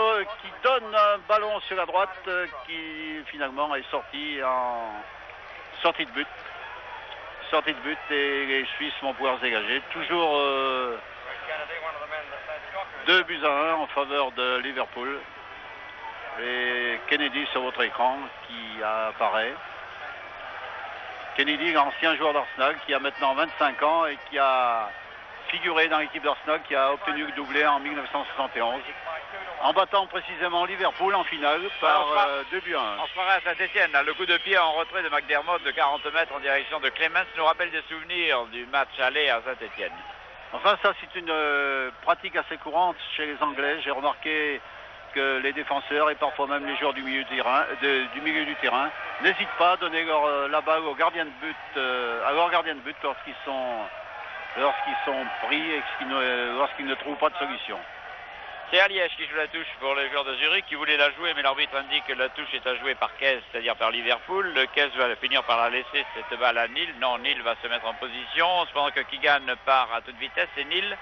donne un ballon sur la droite qui finalement est sorti en sortie de but. Sortie de but et les Suisses vont pouvoir se dégager. Toujours 2-1 en faveur de Liverpool. Et Kennedy sur votre écran qui apparaît. Kennedy, l'ancien joueur d'Arsenal qui a maintenant 25 ans et qui a figuré dans l'équipe d'Arsenal qui a obtenu le doublé en 1971. En battant précisément Liverpool en finale par 2-1. On se ferait à Saint-Etienne. Le coup de pied en retrait de McDermott de 40 mètres en direction de Clemens nous rappelle des souvenirs du match aller à Saint-Etienne. Enfin, ça c'est une pratique assez courante chez les Anglais. J'ai remarqué que les défenseurs et parfois même les joueurs du milieu du terrain n'hésitent pas à donner la balle au gardien de but, à leur gardien de but lorsqu'ils sont pris et lorsqu'ils ne trouvent pas de solution. C'est Aliège qui joue la touche pour les joueurs de Zurich qui voulait la jouer, mais l'arbitre indique que la touche est à jouer par Kez, c'est-à-dire par Liverpool. Le Kez va finir par la laisser cette balle à Neil. Non, Neil va se mettre en position, cependant que Keegan part à toute vitesse. C'est Neil,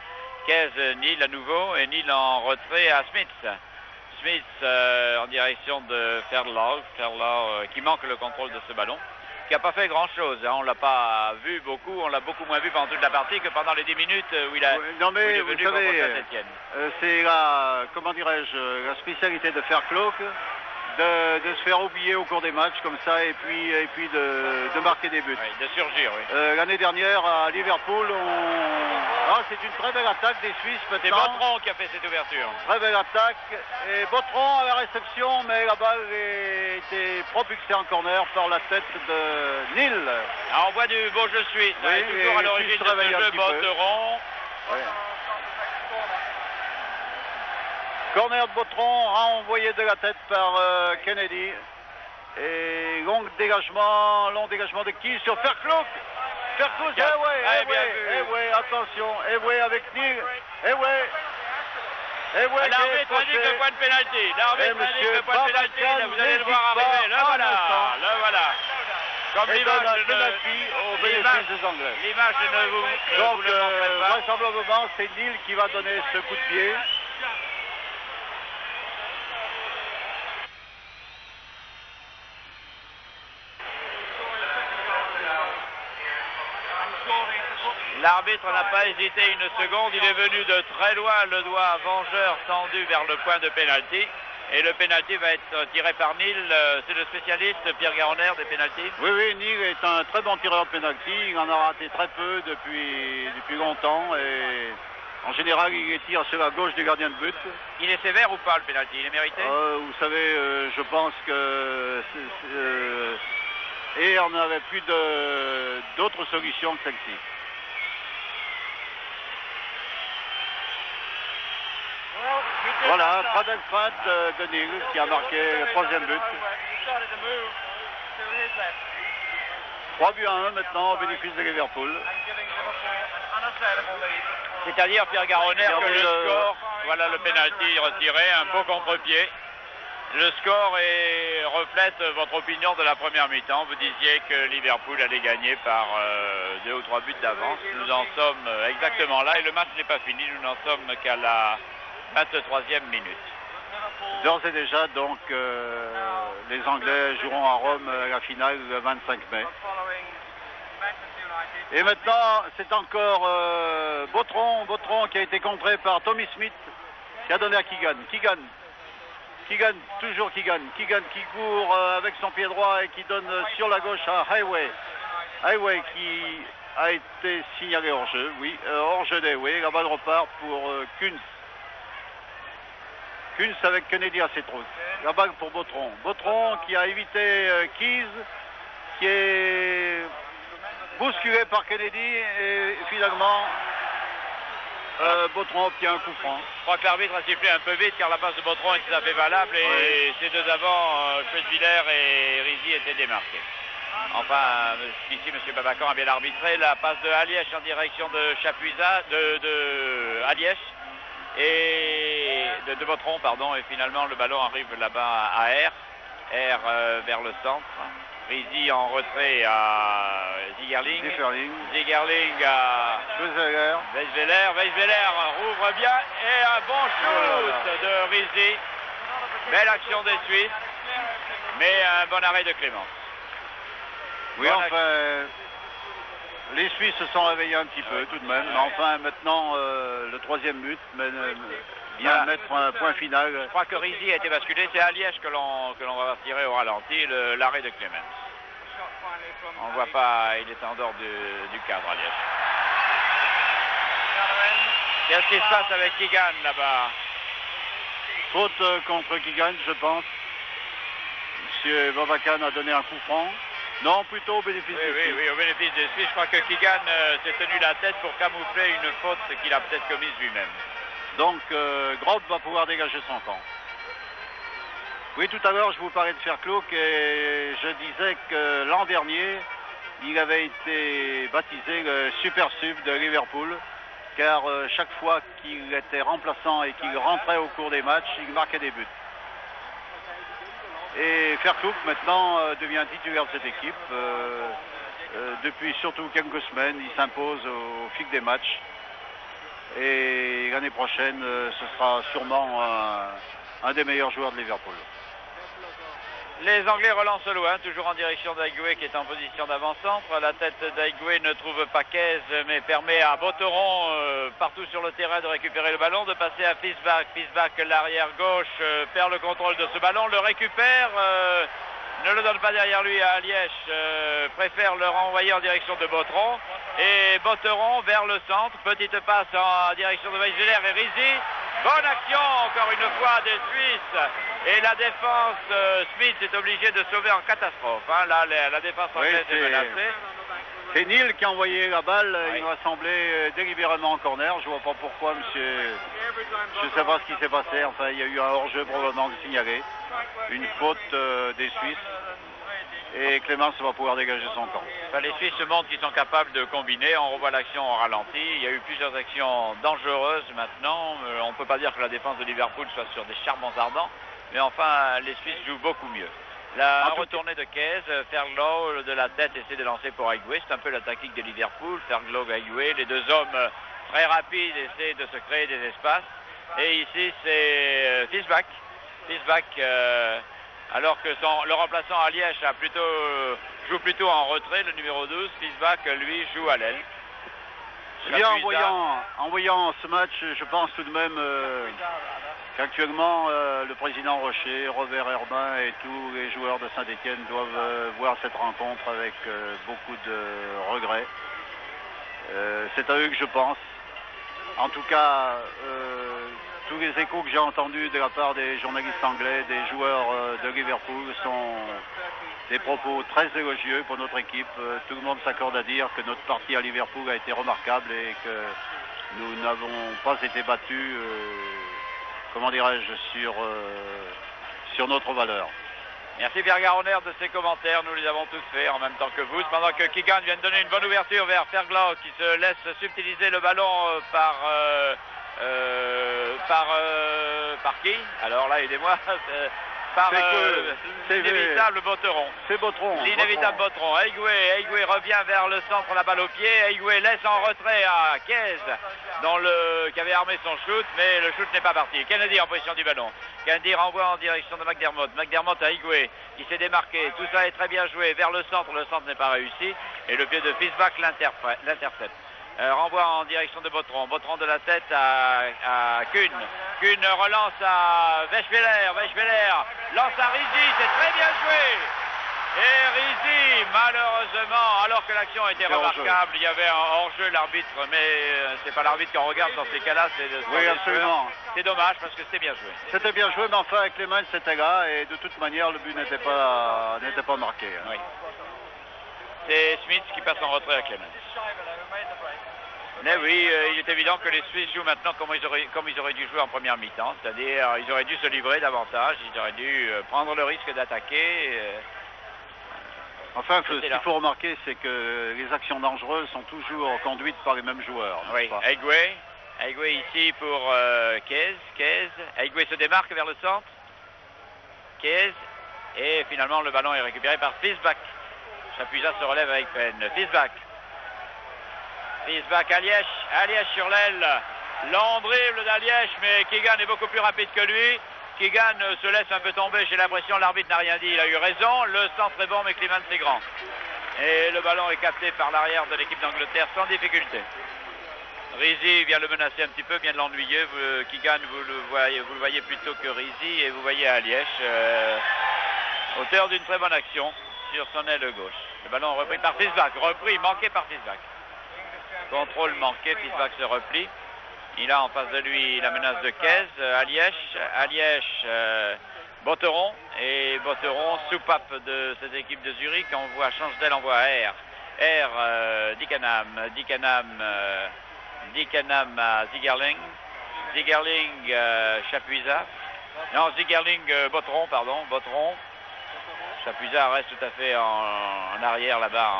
Kez, Neil à nouveau, et Neil en retrait à Smith. Smith en direction de Ferlau qui manque le contrôle de ce ballon, qui n'a pas fait grand-chose. On ne l'a pas vu beaucoup, on l'a beaucoup moins vu pendant toute la partie que pendant les 10 minutes où il est venu contre Saint-Etienne. C'est la spécialité de Fairclough de se faire oublier au cours des matchs comme ça et puis de marquer des buts. Oui, de surgir, oui. L'année dernière à Liverpool, c'est une très belle attaque des Suisses maintenant. C'est Botron qui a fait cette ouverture. Très belle attaque. Et Botron à la réception, mais la balle a été propulsée en corner par la tête de Neil. On voit du beau jeu suisse. Oui, toujours à l'origine de ce jeu, Botron. Oui. Corner de Botron, renvoyé de la tête par Kennedy. Et long dégagement de qui sur Fairclough. Fairclough, attention, avec Neil, l'arbitre indique le point de pénalty. L'arbitre indique le point de pénalty. Vous allez le voir arriver. Le voilà. Comme l'image des Anglais. L'image ne vous le montre pas. Vraisemblablement, c'est Neil qui va donner ce coup de pied. L'arbitre n'a pas hésité une seconde, il est venu de très loin, le doigt vengeur tendu vers le point de pénalty. Et le pénalty va être tiré par Neil, c'est le spécialiste Pierre Garonner des pénaltys. Oui, Neil est un très bon tireur de pénalty, il en a raté très peu depuis longtemps et en général il les tire sur la gauche du gardien de but. Il est sévère ou pas le pénalty, il est mérité? Vous savez, je pense que et on n'avait plus d'autres solutions que celle-ci. Voilà, très belle feinte de Neil qui a marqué le troisième but. 3-1 maintenant au bénéfice de Liverpool. C'est-à-dire, Pierre Garonner, que le score, voilà le pénalty retiré, un beau contre-pied. Le score reflète votre opinion de la première mi-temps. Vous disiez que Liverpool allait gagner par 2 ou 3 buts d'avance. Nous en sommes exactement là et le match n'est pas fini. Nous n'en sommes qu'à la 23e minute. D'ores et déjà, donc, les Anglais joueront à Rome la finale le 25 mai. Et maintenant, c'est encore Bautron qui a été contré par Tommy Smith, qui a donné à Keegan. Toujours Keegan qui court avec son pied droit et qui donne sur la gauche à Highway. Highway qui a été signalé hors jeu, oui, hors jeu d'Highway. La balle repart pour Kunz. Kunz avec Kennedy à ses trousses. La balle pour Bautron. Bautron qui a évité Keys, qui est bousculé par Kennedy et finalement Bautron obtient un coup franc. Je crois que l'arbitre a sifflé un peu vite car la passe de Bautron est tout à fait valable et ces deux avant, Schwetzwiller et Rizzi étaient démarqués. Enfin, ici, M. Babacan a bien arbitré la passe de Alièche en direction de Chapuisat, de Alièche et de Bautron, pardon, et finalement le ballon arrive là-bas à R vers le centre. Rizzi en retrait à Zigerling à Weisweller rouvre bien et un bon shoot de Rizzi. Belle action des Suisses, mais un bon arrêt de Clémence. Oui, enfin, les Suisses se sont réveillés un petit peu tout de même. Mais enfin, maintenant, le troisième but vient mettre un point final. Je crois que Rizzi a été basculé. C'est à Liège que l'on va tirer au ralenti, l'arrêt de Clémence. On ne voit pas, il est en dehors du cadre à Liège. Qu'est-ce qui se passe avec Keegan là-bas? Faute contre Keegan, je pense. Monsieur Babacan a donné un coup franc. Non, plutôt au bénéfice des Suisses. Oui, au bénéfice des Suisses. Je crois que Keegan s'est tenu la tête pour camoufler une faute qu'il a peut-être commise lui-même. Donc, Grob va pouvoir dégager son camp. Oui, tout à l'heure, je vous parlais de Fairclough et je disais que l'an dernier, il avait été baptisé le Super Sub de Liverpool, car chaque fois qu'il était remplaçant et qu'il rentrait au cours des matchs, il marquait des buts. Et Fairclough, maintenant, devient titulaire de cette équipe. Depuis surtout quelques semaines, il s'impose au fil des matchs. Et l'année prochaine, ce sera sûrement un des meilleurs joueurs de Liverpool. Les Anglais relancent loin, toujours en direction d'Aigoué qui est en position d'avant-centre. La tête d'Aigoué ne trouve pas Caise, mais permet à Botteron, partout sur le terrain, de récupérer le ballon, de passer à Fischbach. Fischbach, l'arrière gauche, perd le contrôle de ce ballon, le récupère, ne le donne pas derrière lui à Alièche, préfère le renvoyer en direction de Botteron. Et Botteron vers le centre, petite passe en direction de Weisweller et Rizzi. Bonne action encore une fois des Suisses. Et la défense, Smith est obligé de sauver en catastrophe. Hein. Là, la défense anglaise est menacée. C'est Neil qui a envoyé la balle. Il m'a semblé délibérément en corner. Je ne vois pas pourquoi, monsieur. Je ne sais pas ce qui s'est passé. Enfin, il y a eu un hors-jeu probablement signalé. Une faute des Suisses. Et Clémence va pouvoir dégager son camp. Enfin, les Suisses montrent qu'ils sont capables de combiner. On revoit l'action en ralenti. Il y a eu plusieurs actions dangereuses maintenant. On ne peut pas dire que la défense de Liverpool soit sur des charbons ardents. Mais enfin, les Suisses jouent beaucoup mieux. La retournée de Caise, Ferglow de la tête essaie de lancer pour Aigoué. C'est un peu la tactique de Liverpool. Ferglow, Aigoué. Les deux hommes très rapides essaient de se créer des espaces. Et ici, c'est Fischbach. Fischbach, alors que le remplaçant à Liège joue plutôt en retrait, le numéro 12. Fischbach, lui, joue à l'aile. Bien, en voyant ce match, je pense tout de même qu'actuellement, le président Rocher, Robert Herbin et tous les joueurs de Saint-Étienne doivent voir cette rencontre avec beaucoup de regrets. C'est à eux que je pense. En tout cas, tous les échos que j'ai entendus de la part des journalistes anglais, des joueurs de Liverpool sont des propos très élogieux pour notre équipe. Tout le monde s'accorde à dire que notre partie à Liverpool a été remarquable et que nous n'avons pas été battus, comment dirais-je, sur notre valeur. Merci Pierre Garonner de ces commentaires, nous les avons tous faits en même temps que vous. Pendant que Keegan vient de donner une bonne ouverture vers Ferglow qui se laisse subtiliser le ballon par qui? Alors là, aidez-moi. par l'inévitable Botteron. C'est Botteron. L'inévitable Botteron. Aigoué revient vers le centre, la balle au pied. Aigoué laisse en retrait à Kez, qui avait armé son shoot, mais le shoot n'est pas parti. Kennedy en position du ballon. Kennedy renvoie en direction de McDermott. McDermott à Aigoué, qui s'est démarqué. Tout ça est très bien joué vers le centre n'est pas réussi. Et le pied de Fischbach l'intercepte. Renvoie en direction de Botteron. Botteron de la tête à Kuhn. Kuhn relance à Weschweiler. Weschweiler lance à Rizzi. C'est très bien joué. Et Rizzi, malheureusement, alors que l'action était remarquable, il y avait un hors-jeu, l'arbitre, mais c'est pas l'arbitre qu'on regarde dans ces cas-là, oui, absolument. C'est dommage parce que c'était bien joué. C'était bien joué, mais enfin, Clemens c'était là, et de toute manière, le but n'était pas marqué. Hein. Oui. C'est Smith qui passe en retrait à Clemens. Mais oui, il est évident que les Suisses jouent maintenant comme ils auraient dû jouer en première mi-temps, c'est-à-dire ils auraient dû se livrer davantage, ils auraient dû prendre le risque d'attaquer. Enfin, ce qu'il faut remarquer, c'est que les actions dangereuses sont toujours conduites par les mêmes joueurs. Oui, Aigoué ici pour Kez. Aigoué se démarque vers le centre. Kez. Et finalement, le ballon est récupéré par Fischbach. Chapuisat se relève avec peine. Fischbach, Alièche sur l'aile. Long dribble d'Alièche, mais Keegan est beaucoup plus rapide que lui. Keegan se laisse un peu tomber, j'ai l'impression, l'arbitre n'a rien dit, il a eu raison. Le centre est bon, mais Clemens est grand. Et le ballon est capté par l'arrière de l'équipe d'Angleterre sans difficulté. Rizzi vient le menacer un petit peu, vient de l'ennuyer. Keegan, vous le voyez plutôt que Rizzi, et vous voyez Alièche, auteur d'une très bonne action sur son aile gauche. Le ballon repris par Fischbach, manqué par Fischbach. Contrôle manqué, Fischbach se replie. Il a en face de lui la menace de Kez, Alièche, Botteron, et Botteron, soupape de cette équipe de Zurich, change d'aile, envoie à R, Dickenham à Zigerling, Chapuisat, non, Zigerling, Botteron, Chapuisat reste tout à fait en arrière là-bas,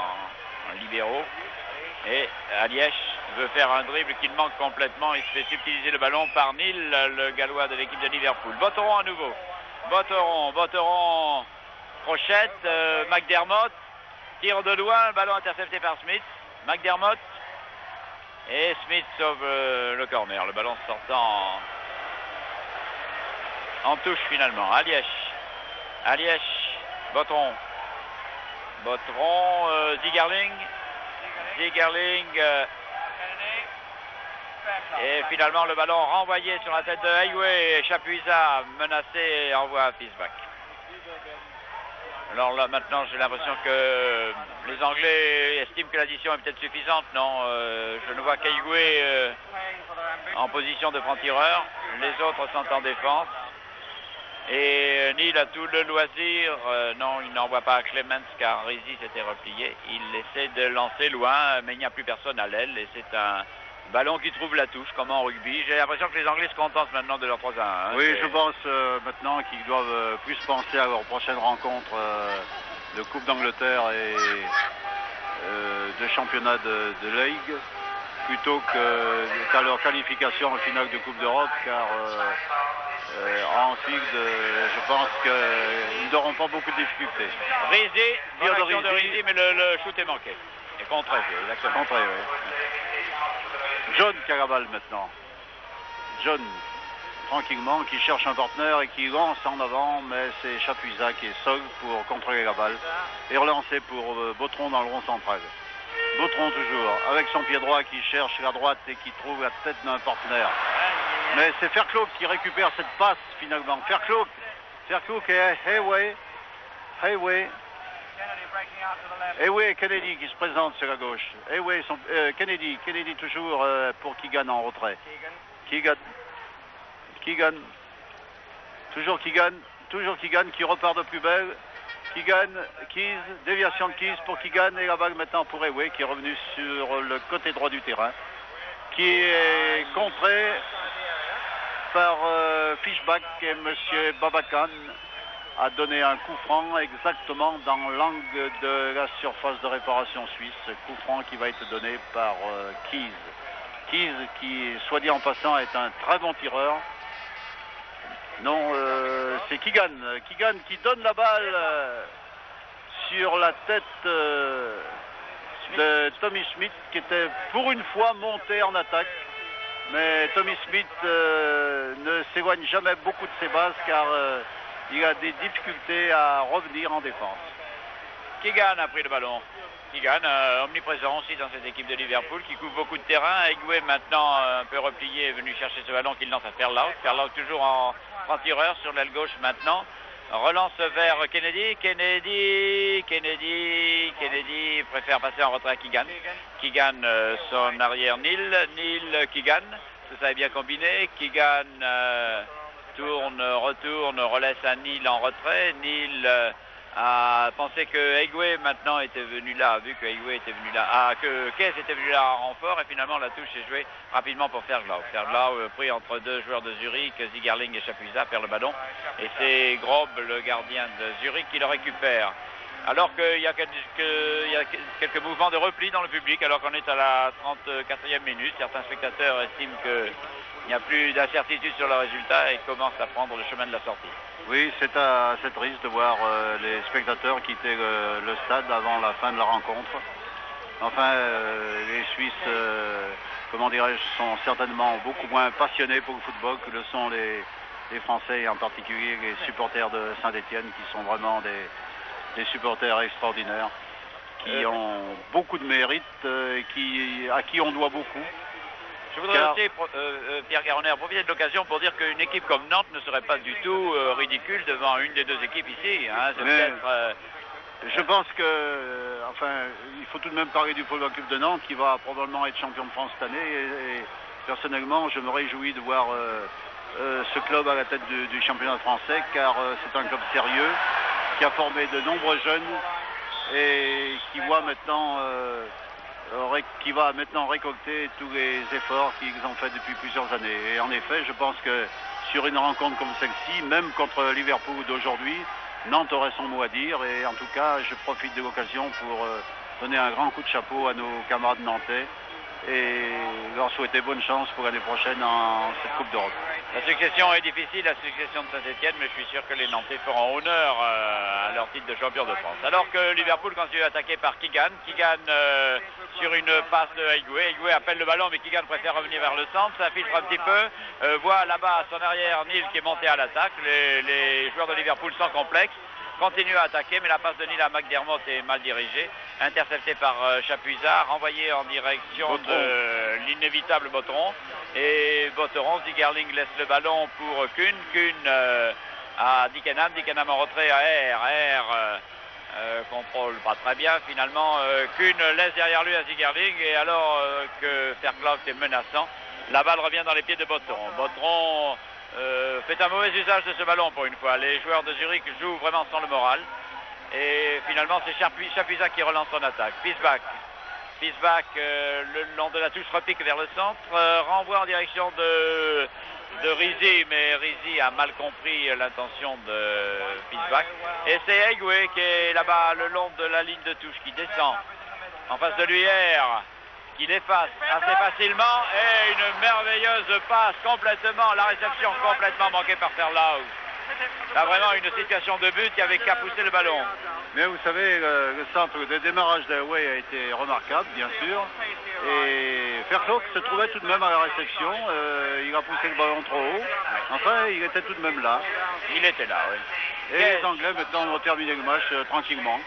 en libéraux, et Alièche veut faire un dribble qu'il manque complètement. Il se fait subtiliser le ballon par Neal, le gallois de l'équipe de Liverpool. Botteron à nouveau. Botteron crochette. McDermott tire de loin. Le ballon intercepté par Smith. McDermott. Et Smith sauve le corner. Le ballon sortant en touche finalement. Alièche. Botteron. Zigerling. Et finalement le ballon renvoyé sur la tête de Aigoué. Chapuisat menacé envoie à Fischbach. Alors là maintenant j'ai l'impression que les Anglais estiment que l'addition est peut-être suffisante. Non, je ne vois qu'Aigoué en position de franc-tireur. Les autres sont en défense. Et Neal a tout le loisir, non, il n'envoie pas à Clemens car Rizzi s'était replié. Il essaie de lancer loin, mais il n'y a plus personne à l'aile et c'est un ballon qui trouve la touche, comme en rugby. J'ai l'impression que les Anglais se contentent maintenant de leur 3-1. Hein. Oui, je pense maintenant qu'ils doivent plus penser à leur prochaine rencontre de Coupe d'Angleterre et de championnat de Ligue plutôt qu'à leur qualification en finale de Coupe d'Europe, car ensuite, je pense qu'ils n'auront pas beaucoup de difficultés. Rizzi, direction de Rizzi, mais le shoot est manqué. Et contré, exactement. Contré, oui. John qui a la balle maintenant. John, tranquillement, qui cherche un partenaire et qui lance en avant, mais c'est Chapuisat qui est seul pour contrôler la balle et relancer pour Botteron dans le rond central. Botteron toujours, avec son pied droit qui cherche la droite et qui trouve la tête d'un partenaire. Mais c'est Fairclough qui récupère cette passe finalement. Fairclough et Hayway et Kennedy qui se présente sur la gauche. Kennedy toujours pour Keegan en retrait. Keegan. Toujours Keegan qui repart de plus belle. Keys, déviation de Keys pour Keegan et la balle maintenant pour Hayway qui est revenu sur le côté droit du terrain. Qui est contré par Fischbach et M. Babacan a donné un coup franc exactement dans l'angle de la surface de réparation suisse. Coup franc qui va être donné par Keys. Keys qui, soit dit en passant, est un très bon tireur. Non, c'est Keegan. Keegan qui donne la balle sur la tête de Tommy Schmidt, qui était pour une fois monté en attaque. Mais Tommy Schmidt ne s'éloigne jamais beaucoup de ses bases car il a des difficultés à revenir en défense. Keegan a pris le ballon. Keegan, omniprésent aussi dans cette équipe de Liverpool qui couvre beaucoup de terrain. Aigoué maintenant un peu replié est venu chercher ce ballon qu'il lance à Fairlaut. Fairlaut toujours en tireur sur l'aile gauche maintenant. Relance vers Kennedy. Kennedy préfère passer en retrait à Keegan. Keegan son arrière Neil Keegan. Tout ça est bien combiné. Keegan retourne, relaisse à Neil en retrait. Neil a pensé que Aigoué maintenant était venu là, vu que Aigoué était venu là, que Kess était venu là en renfort, et finalement la touche est jouée rapidement pour Fairlaut. Fairlaut pris entre deux joueurs de Zurich, Zigerling et Chapuisat, perd le ballon, et c'est Grob, le gardien de Zurich, qui le récupère. Alors qu'il y a quelques mouvements de repli dans le public, alors qu'on est à la 34e minute, certains spectateurs estiment qu'il n'y a plus d'incertitude sur le résultat et commencent à prendre le chemin de la sortie. Oui, c'est assez triste de voir les spectateurs quitter le stade avant la fin de la rencontre. Enfin, les Suisses, comment dirais-je, sont certainement beaucoup moins passionnés pour le football que le sont les Français, et en particulier les supporters de Saint-Étienne, qui sont vraiment des supporters extraordinaires, qui ont beaucoup de mérite, à qui on doit beaucoup. Je voudrais aussi, Pierre Garronner, profiter de l'occasion pour dire qu'une équipe comme Nantes ne serait pas du tout ridicule devant une des deux équipes ici. Hein. Je pense que, il faut tout de même parler du Football Club de Nantes qui va probablement être champion de France cette année. Et personnellement, je me réjouis de voir ce club à la tête du championnat français, car c'est un club sérieux qui a formé de nombreux jeunes et qui va maintenant récolter tous les efforts qu'ils ont fait depuis plusieurs années. Et en effet, je pense que sur une rencontre comme celle-ci, même contre Liverpool d'aujourd'hui, Nantes aurait son mot à dire. Et en tout cas, je profite de l'occasion pour donner un grand coup de chapeau à nos camarades nantais et leur souhaiter bonne chance pour l'année prochaine en cette Coupe d'Europe. La succession est difficile, la succession de Saint-Étienne, mais je suis sûr que les Nantais feront honneur à leur titre de champion de France. Alors que Liverpool continue à attaquer par Keegan. Keegan sur une passe de Aigoué. Aigoué appelle le ballon, mais Keegan préfère revenir vers le centre. Ça filtre un petit peu. Voit là-bas à son arrière Neil qui est monté à l'attaque. Les joueurs de Liverpool sans complexe continue à attaquer, mais la passe de Neil à McDermott est mal dirigée, interceptée par Chapuisat, renvoyée en direction de l'inévitable Botteron. Et Botteron, Zigerling laisse le ballon pour Kuhn à Dickenham en retrait à R. Contrôle pas très bien finalement. Kuhn laisse derrière lui à Zigerling, et alors que Fairclough est menaçant, la balle revient dans les pieds de Botteron. Botteron fait un mauvais usage de ce ballon pour une fois. Les joueurs de Zurich jouent vraiment sans le moral. Et finalement, c'est Chapuisat qui relance son attaque. Pisbach, le long de la touche, repique vers le centre, renvoie en direction de Rizzi, mais Rizzi a mal compris l'intention de Pisbach. Et c'est Aigoué qui est là-bas le long de la ligne de touche, qui descend en face de lui, qui l'efface assez facilement, et une merveilleuse passe complètement, la réception complètement manquée par Fairlaut. Là, vraiment une situation de but qui avait qu'à pousser le ballon. Mais vous savez, le centre de démarrage d'Aigoué a été remarquable, bien sûr. Et Fairclough se trouvait tout de même à la réception. Il a poussé le ballon trop haut. Enfin, il était tout de même là. Il était là, oui. Et les Anglais, maintenant, vont terminer le match tranquillement.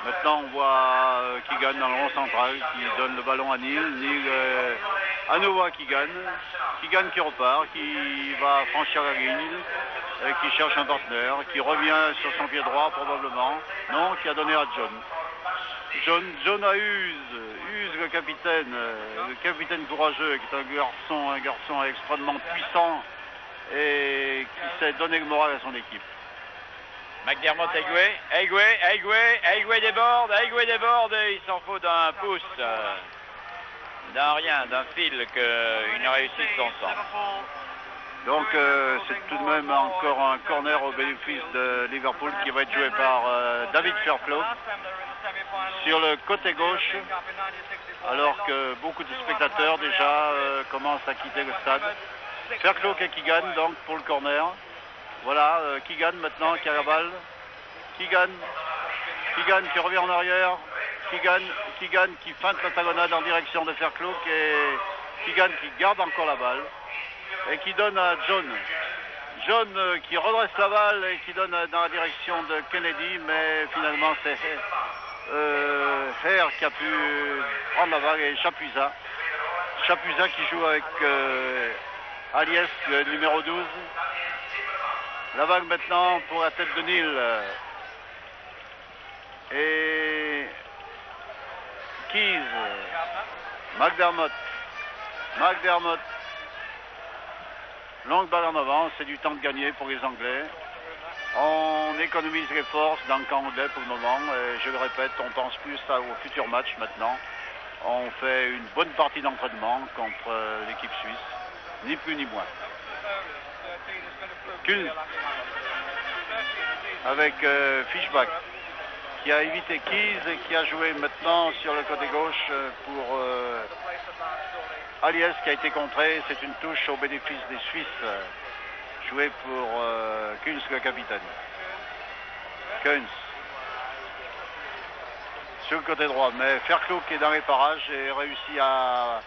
Maintenant, on voit Keegan dans le rond central qui donne le ballon à Neil. Neil à nouveau à Keegan. Keegan qui repart, qui va franchir la ligne, qui cherche un partenaire, qui revient sur son pied droit probablement. Non, qui a donné à John. John à Hughes, le capitaine courageux, qui est un garçon extrêmement puissant et qui sait donner le moral à son équipe. McDermott, Aigoué déborde, et il s'en faut d'un pouce, d'un fil qu'une réussite son centre. Donc c'est tout de même encore un corner au bénéfice de Liverpool qui va être joué par David Fairclough sur le côté gauche, alors que beaucoup de spectateurs déjà commencent à quitter le stade. Fairclough et Keegan donc pour le corner. Voilà, Keegan maintenant qui a la balle. Keegan qui revient en arrière. Keegan qui feinte la talonnade en direction de Fairclough et Keegan qui garde encore la balle et qui donne à John. John qui redresse la balle et qui donne dans la direction de Kennedy, mais finalement c'est Hare qui a pu prendre la balle et Chapuisat. Chapuisat qui joue avec Aliès, le numéro 12. La balle maintenant pour la tête de Neil. Et Keys, McDermott, longue balle en avant, c'est du temps de gagner pour les Anglais. On économise les forces dans le camp anglais pour le moment, et je le répète, on pense plus au futur match maintenant. On fait une bonne partie d'entraînement contre l'équipe suisse, ni plus ni moins. Kuhn avec Fischbach qui a évité Keys et qui a joué maintenant sur le côté gauche pour Aliès qui a été contré. C'est une touche au bénéfice des Suisses, joué pour Kunz le capitaine. Kunz sur le côté droit, mais Fairclough qui est dans les parages et réussit à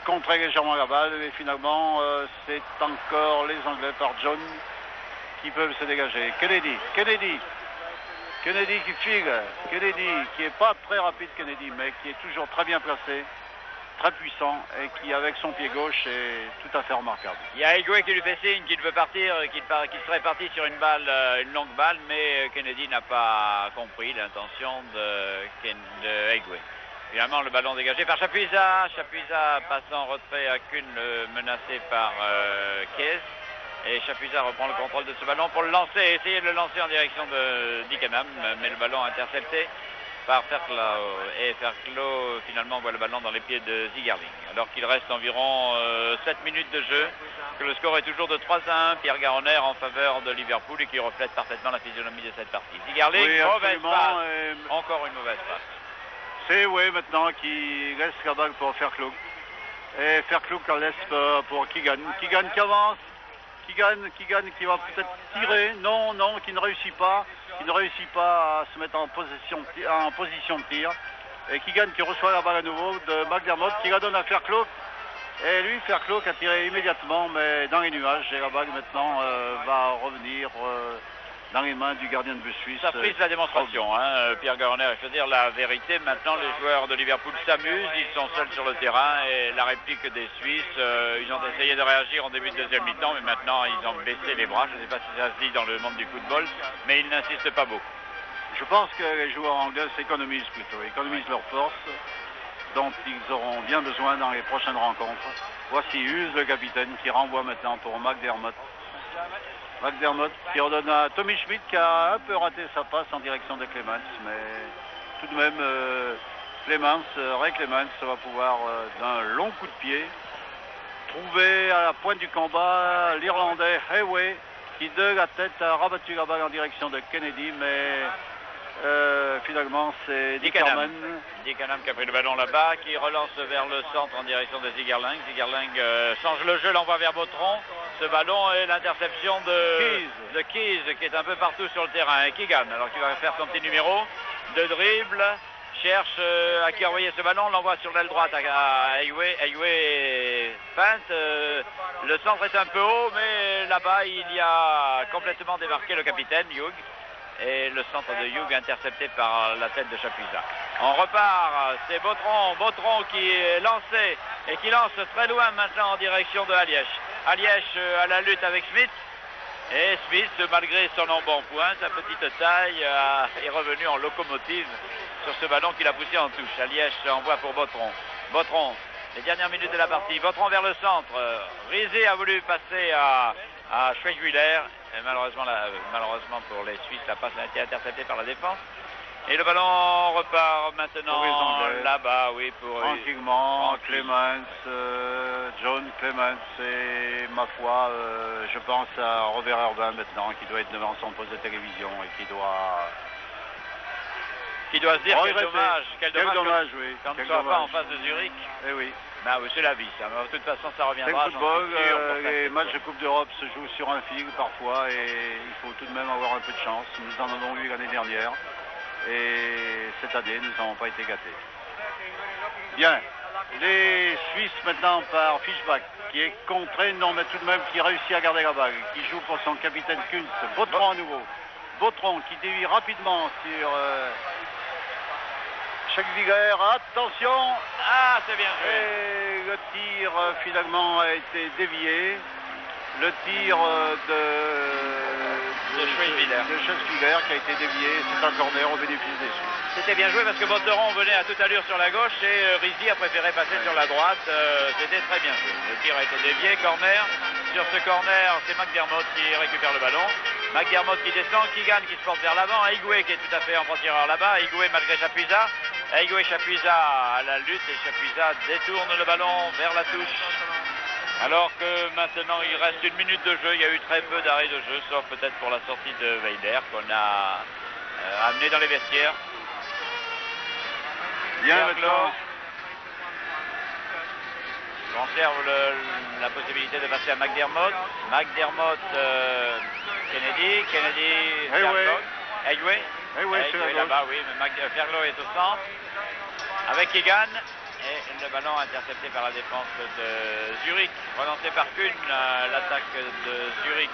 contrer légèrement la balle et finalement c'est encore les Anglais par John qui peuvent se dégager. Kennedy qui file, Kennedy qui n'est pas très rapide, Kennedy, mais qui est toujours très bien placé, très puissant et qui avec son pied gauche est tout à fait remarquable. Il y a Egwe qui lui fait signe qu'il veut partir, qu'il serait parti sur une longue balle, mais Kennedy n'a pas compris l'intention de Egwe. Finalement, le ballon dégagé par Chapuisat. Chapuisat passe en retrait à Kuhn, menacé par Keys. Et Chapuisat reprend le contrôle de ce ballon pour le lancer, essayer de le lancer en direction de Dickenham, mais le ballon intercepté par Fairclough. Et Fairclough finalement voit le ballon dans les pieds de Zigerling. Alors qu'il reste environ 7 minutes de jeu, que le score est toujours de 3-1, Pierre Garonner en faveur de Liverpool et qui reflète parfaitement la physionomie de cette partie. Zigerling, oui, mauvaise passe, encore une mauvaise passe. C'est maintenant qui laisse la balle pour Fairclough. Et Fairclough la laisse pour Keegan. Keegan qui avance. Keegan qui va peut-être tirer. Non, qui ne réussit pas. Qui ne réussit pas à se mettre en position de tir. Et Keegan qui reçoit la balle à nouveau de McDermott qui la donne à Fairclough. Et lui, Fairclough a tiré immédiatement, mais dans les nuages. Et la balle maintenant va revenir dans les mains du gardien de but suisse. Ça frise la démonstration, Pierre Garonner. Je veux dire la vérité, maintenant les joueurs de Liverpool s'amusent, ils sont seuls sur le terrain et la réplique des Suisses, ils ont essayé de réagir en début de deuxième mi-temps, mais maintenant ils ont baissé les bras. Je ne sais pas si ça se dit dans le monde du football, mais ils n'insistent pas beaucoup. Je pense que les joueurs anglais économisent leurs forces, dont ils auront bien besoin dans les prochaines rencontres. Voici Hughes, le capitaine, qui renvoie maintenant pour McDermott qui ordonne à Tommy Schmidt qui a un peu raté sa passe en direction de Clemens, mais tout de même Ray Clemens va pouvoir d'un long coup de pied trouver à la pointe du combat l'Irlandais Hayway qui de la tête a rabattu la balle en direction de Kennedy, mais finalement c'est Dickenham qui a pris le ballon là-bas, qui relance vers le centre en direction de Zigerling. Zigerling change le jeu, l'envoie vers Bautron. Ce ballon est l'interception de Keys qui est un peu partout sur le terrain. Et Keegan, alors qu'il va faire son petit numéro de dribble, cherche à qui envoyer ce ballon, l'envoie sur l'aile droite à Aywe. Aywe feinte, le centre est un peu haut, mais là-bas il y a complètement démarqué le capitaine Hughes. Et le centre de Hughes intercepté par la tête de Chapuisat. On repart, c'est Bautron qui est lancé et qui lance très loin maintenant en direction de Aliège. Aliège à la lutte avec Smith. Et Smith, malgré son embonpoint, sa petite taille, est revenu en locomotive sur ce ballon qu'il a poussé en touche. Aliège envoie pour Bautron, les dernières minutes de la partie. Bautron vers le centre. Rizé a voulu passer à Schweighwiller. Et malheureusement pour les Suisses, la passe a été interceptée par la défense. Et le ballon repart maintenant là-bas, oui, pour tranquillement. Clemens, John Clemens et ma foi, je pense à Robert Urbain maintenant, qui doit être devant son poste de télévision et qui doit se dire quel dommage oui. Quand ne soit pas en face de Zurich. Eh oui. Bah oui, c'est la vie, ça. De toute façon, ça C'est reviendra. le football, j'en suis sûr, pour les ça. matchs de Coupe d'Europe se jouent sur un fil parfois et il faut tout de même avoir un peu de chance. Nous en avons eu l'année dernière et cette année, nous n'avons pas été gâtés. Bien, les Suisses maintenant par Fischbach, qui est contré, non mais tout de même qui réussit à garder la balle, qui joue pour son capitaine Kunz, Bautron à nouveau. Bautron qui dévie rapidement sur Schegwiller, attention. Ah, c'est bien joué. Et le tir finalement a été dévié. Le tir de Schegwiller qui a été dévié, c'est un corner au bénéfice des Suisses. C'était bien joué parce que Bautron venait à toute allure sur la gauche et Rizzi a préféré passer sur la droite. C'était très bien joué. Le tir a été dévié, corner. Sur ce corner, c'est McDermott qui récupère le ballon. McDermott qui descend, Keegan qui se porte vers l'avant, Aigoué qui est tout à fait en tireur là-bas, Aigoué malgré Chapuisat. Aigoué Chapuisat à la lutte et Chapuisat détourne le ballon vers la touche. Alors que maintenant il reste 1 minute de jeu, il y a eu très peu d'arrêts de jeu, sauf peut-être pour la sortie de Weiler qu'on a amené dans les vestiaires. Bien maintenant. Conserve la possibilité de passer à McDermott. McDermott, Kennedy, Aigoué. Aigoué là-bas, oui, mais Ferlo est au centre. Avec Keegan. Et le ballon intercepté par la défense de Zurich. Relancé par Kuhn, l'attaque de Zurich.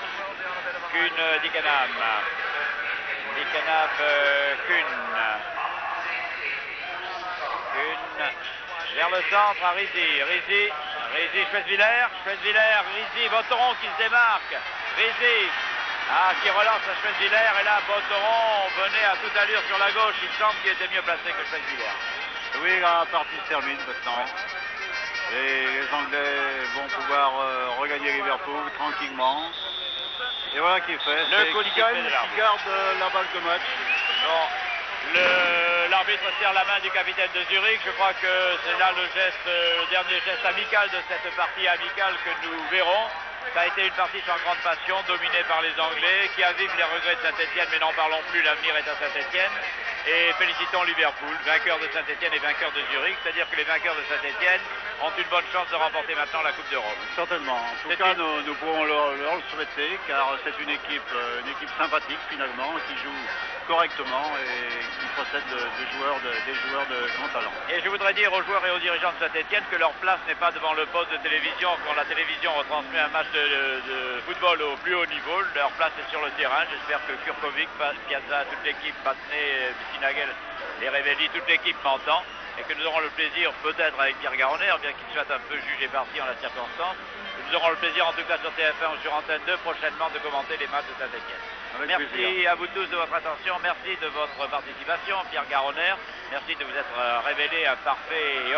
Kuhn, Dickenham. Dickenham, Kuhn. Kuhn vers le centre à Rizzi. Rizzi, Schwezwiller, Rizzi, Bautron qui se démarque. Rizzi, qui relance à Schwezwiller. Et là, Bautron venait à toute allure sur la gauche. Il semble qu'il était mieux placé que Schwezwiller. Oui, la partie se termine maintenant. Et les Anglais vont pouvoir regagner Liverpool tranquillement. Et voilà qui est fait. Le coup de Keegan sifflet de qui garde la balle de match. Bon. L'arbitre serre la main du capitaine de Zurich. Je crois que c'est là le dernier geste amical de cette partie amicale que nous verrons. Ça a été une partie sans grande passion, dominée par les Anglais, qui avivent les regrets de Saint-Etienne, mais n'en parlons plus, l'avenir est à Saint-Etienne. Et félicitons Liverpool, vainqueur de Saint-Etienne et vainqueur de Zurich, c'est-à-dire que les vainqueurs de Saint-Etienne ont une bonne chance de remporter maintenant la Coupe d'Europe. Certainement. En tout cas, nous pourrons leur le souhaiter, car c'est une équipe sympathique finalement, qui joue correctement et qui possède des joueurs de grand talent. Et je voudrais dire aux joueurs et aux dirigeants de Saint-Etienne que leur place n'est pas devant le poste de télévision quand la télévision retransmet un match de football au plus haut niveau. Leur place est sur le terrain. J'espère que Kurkovic, Piazza, toute l'équipe, Battenet, Sinagel, les Révelli, toute l'équipe m'entend et que nous aurons le plaisir, peut-être avec Pierre Garonner, bien qu'il soit un peu jugé parti en la circonstance, que nous aurons le plaisir en tout cas sur TF1 ou sur Antenne 2 prochainement de commenter les matchs de Saint-Etienne. Merci à vous tous de votre attention, merci de votre participation, Pierre Garonner, merci de vous être révélé un parfait et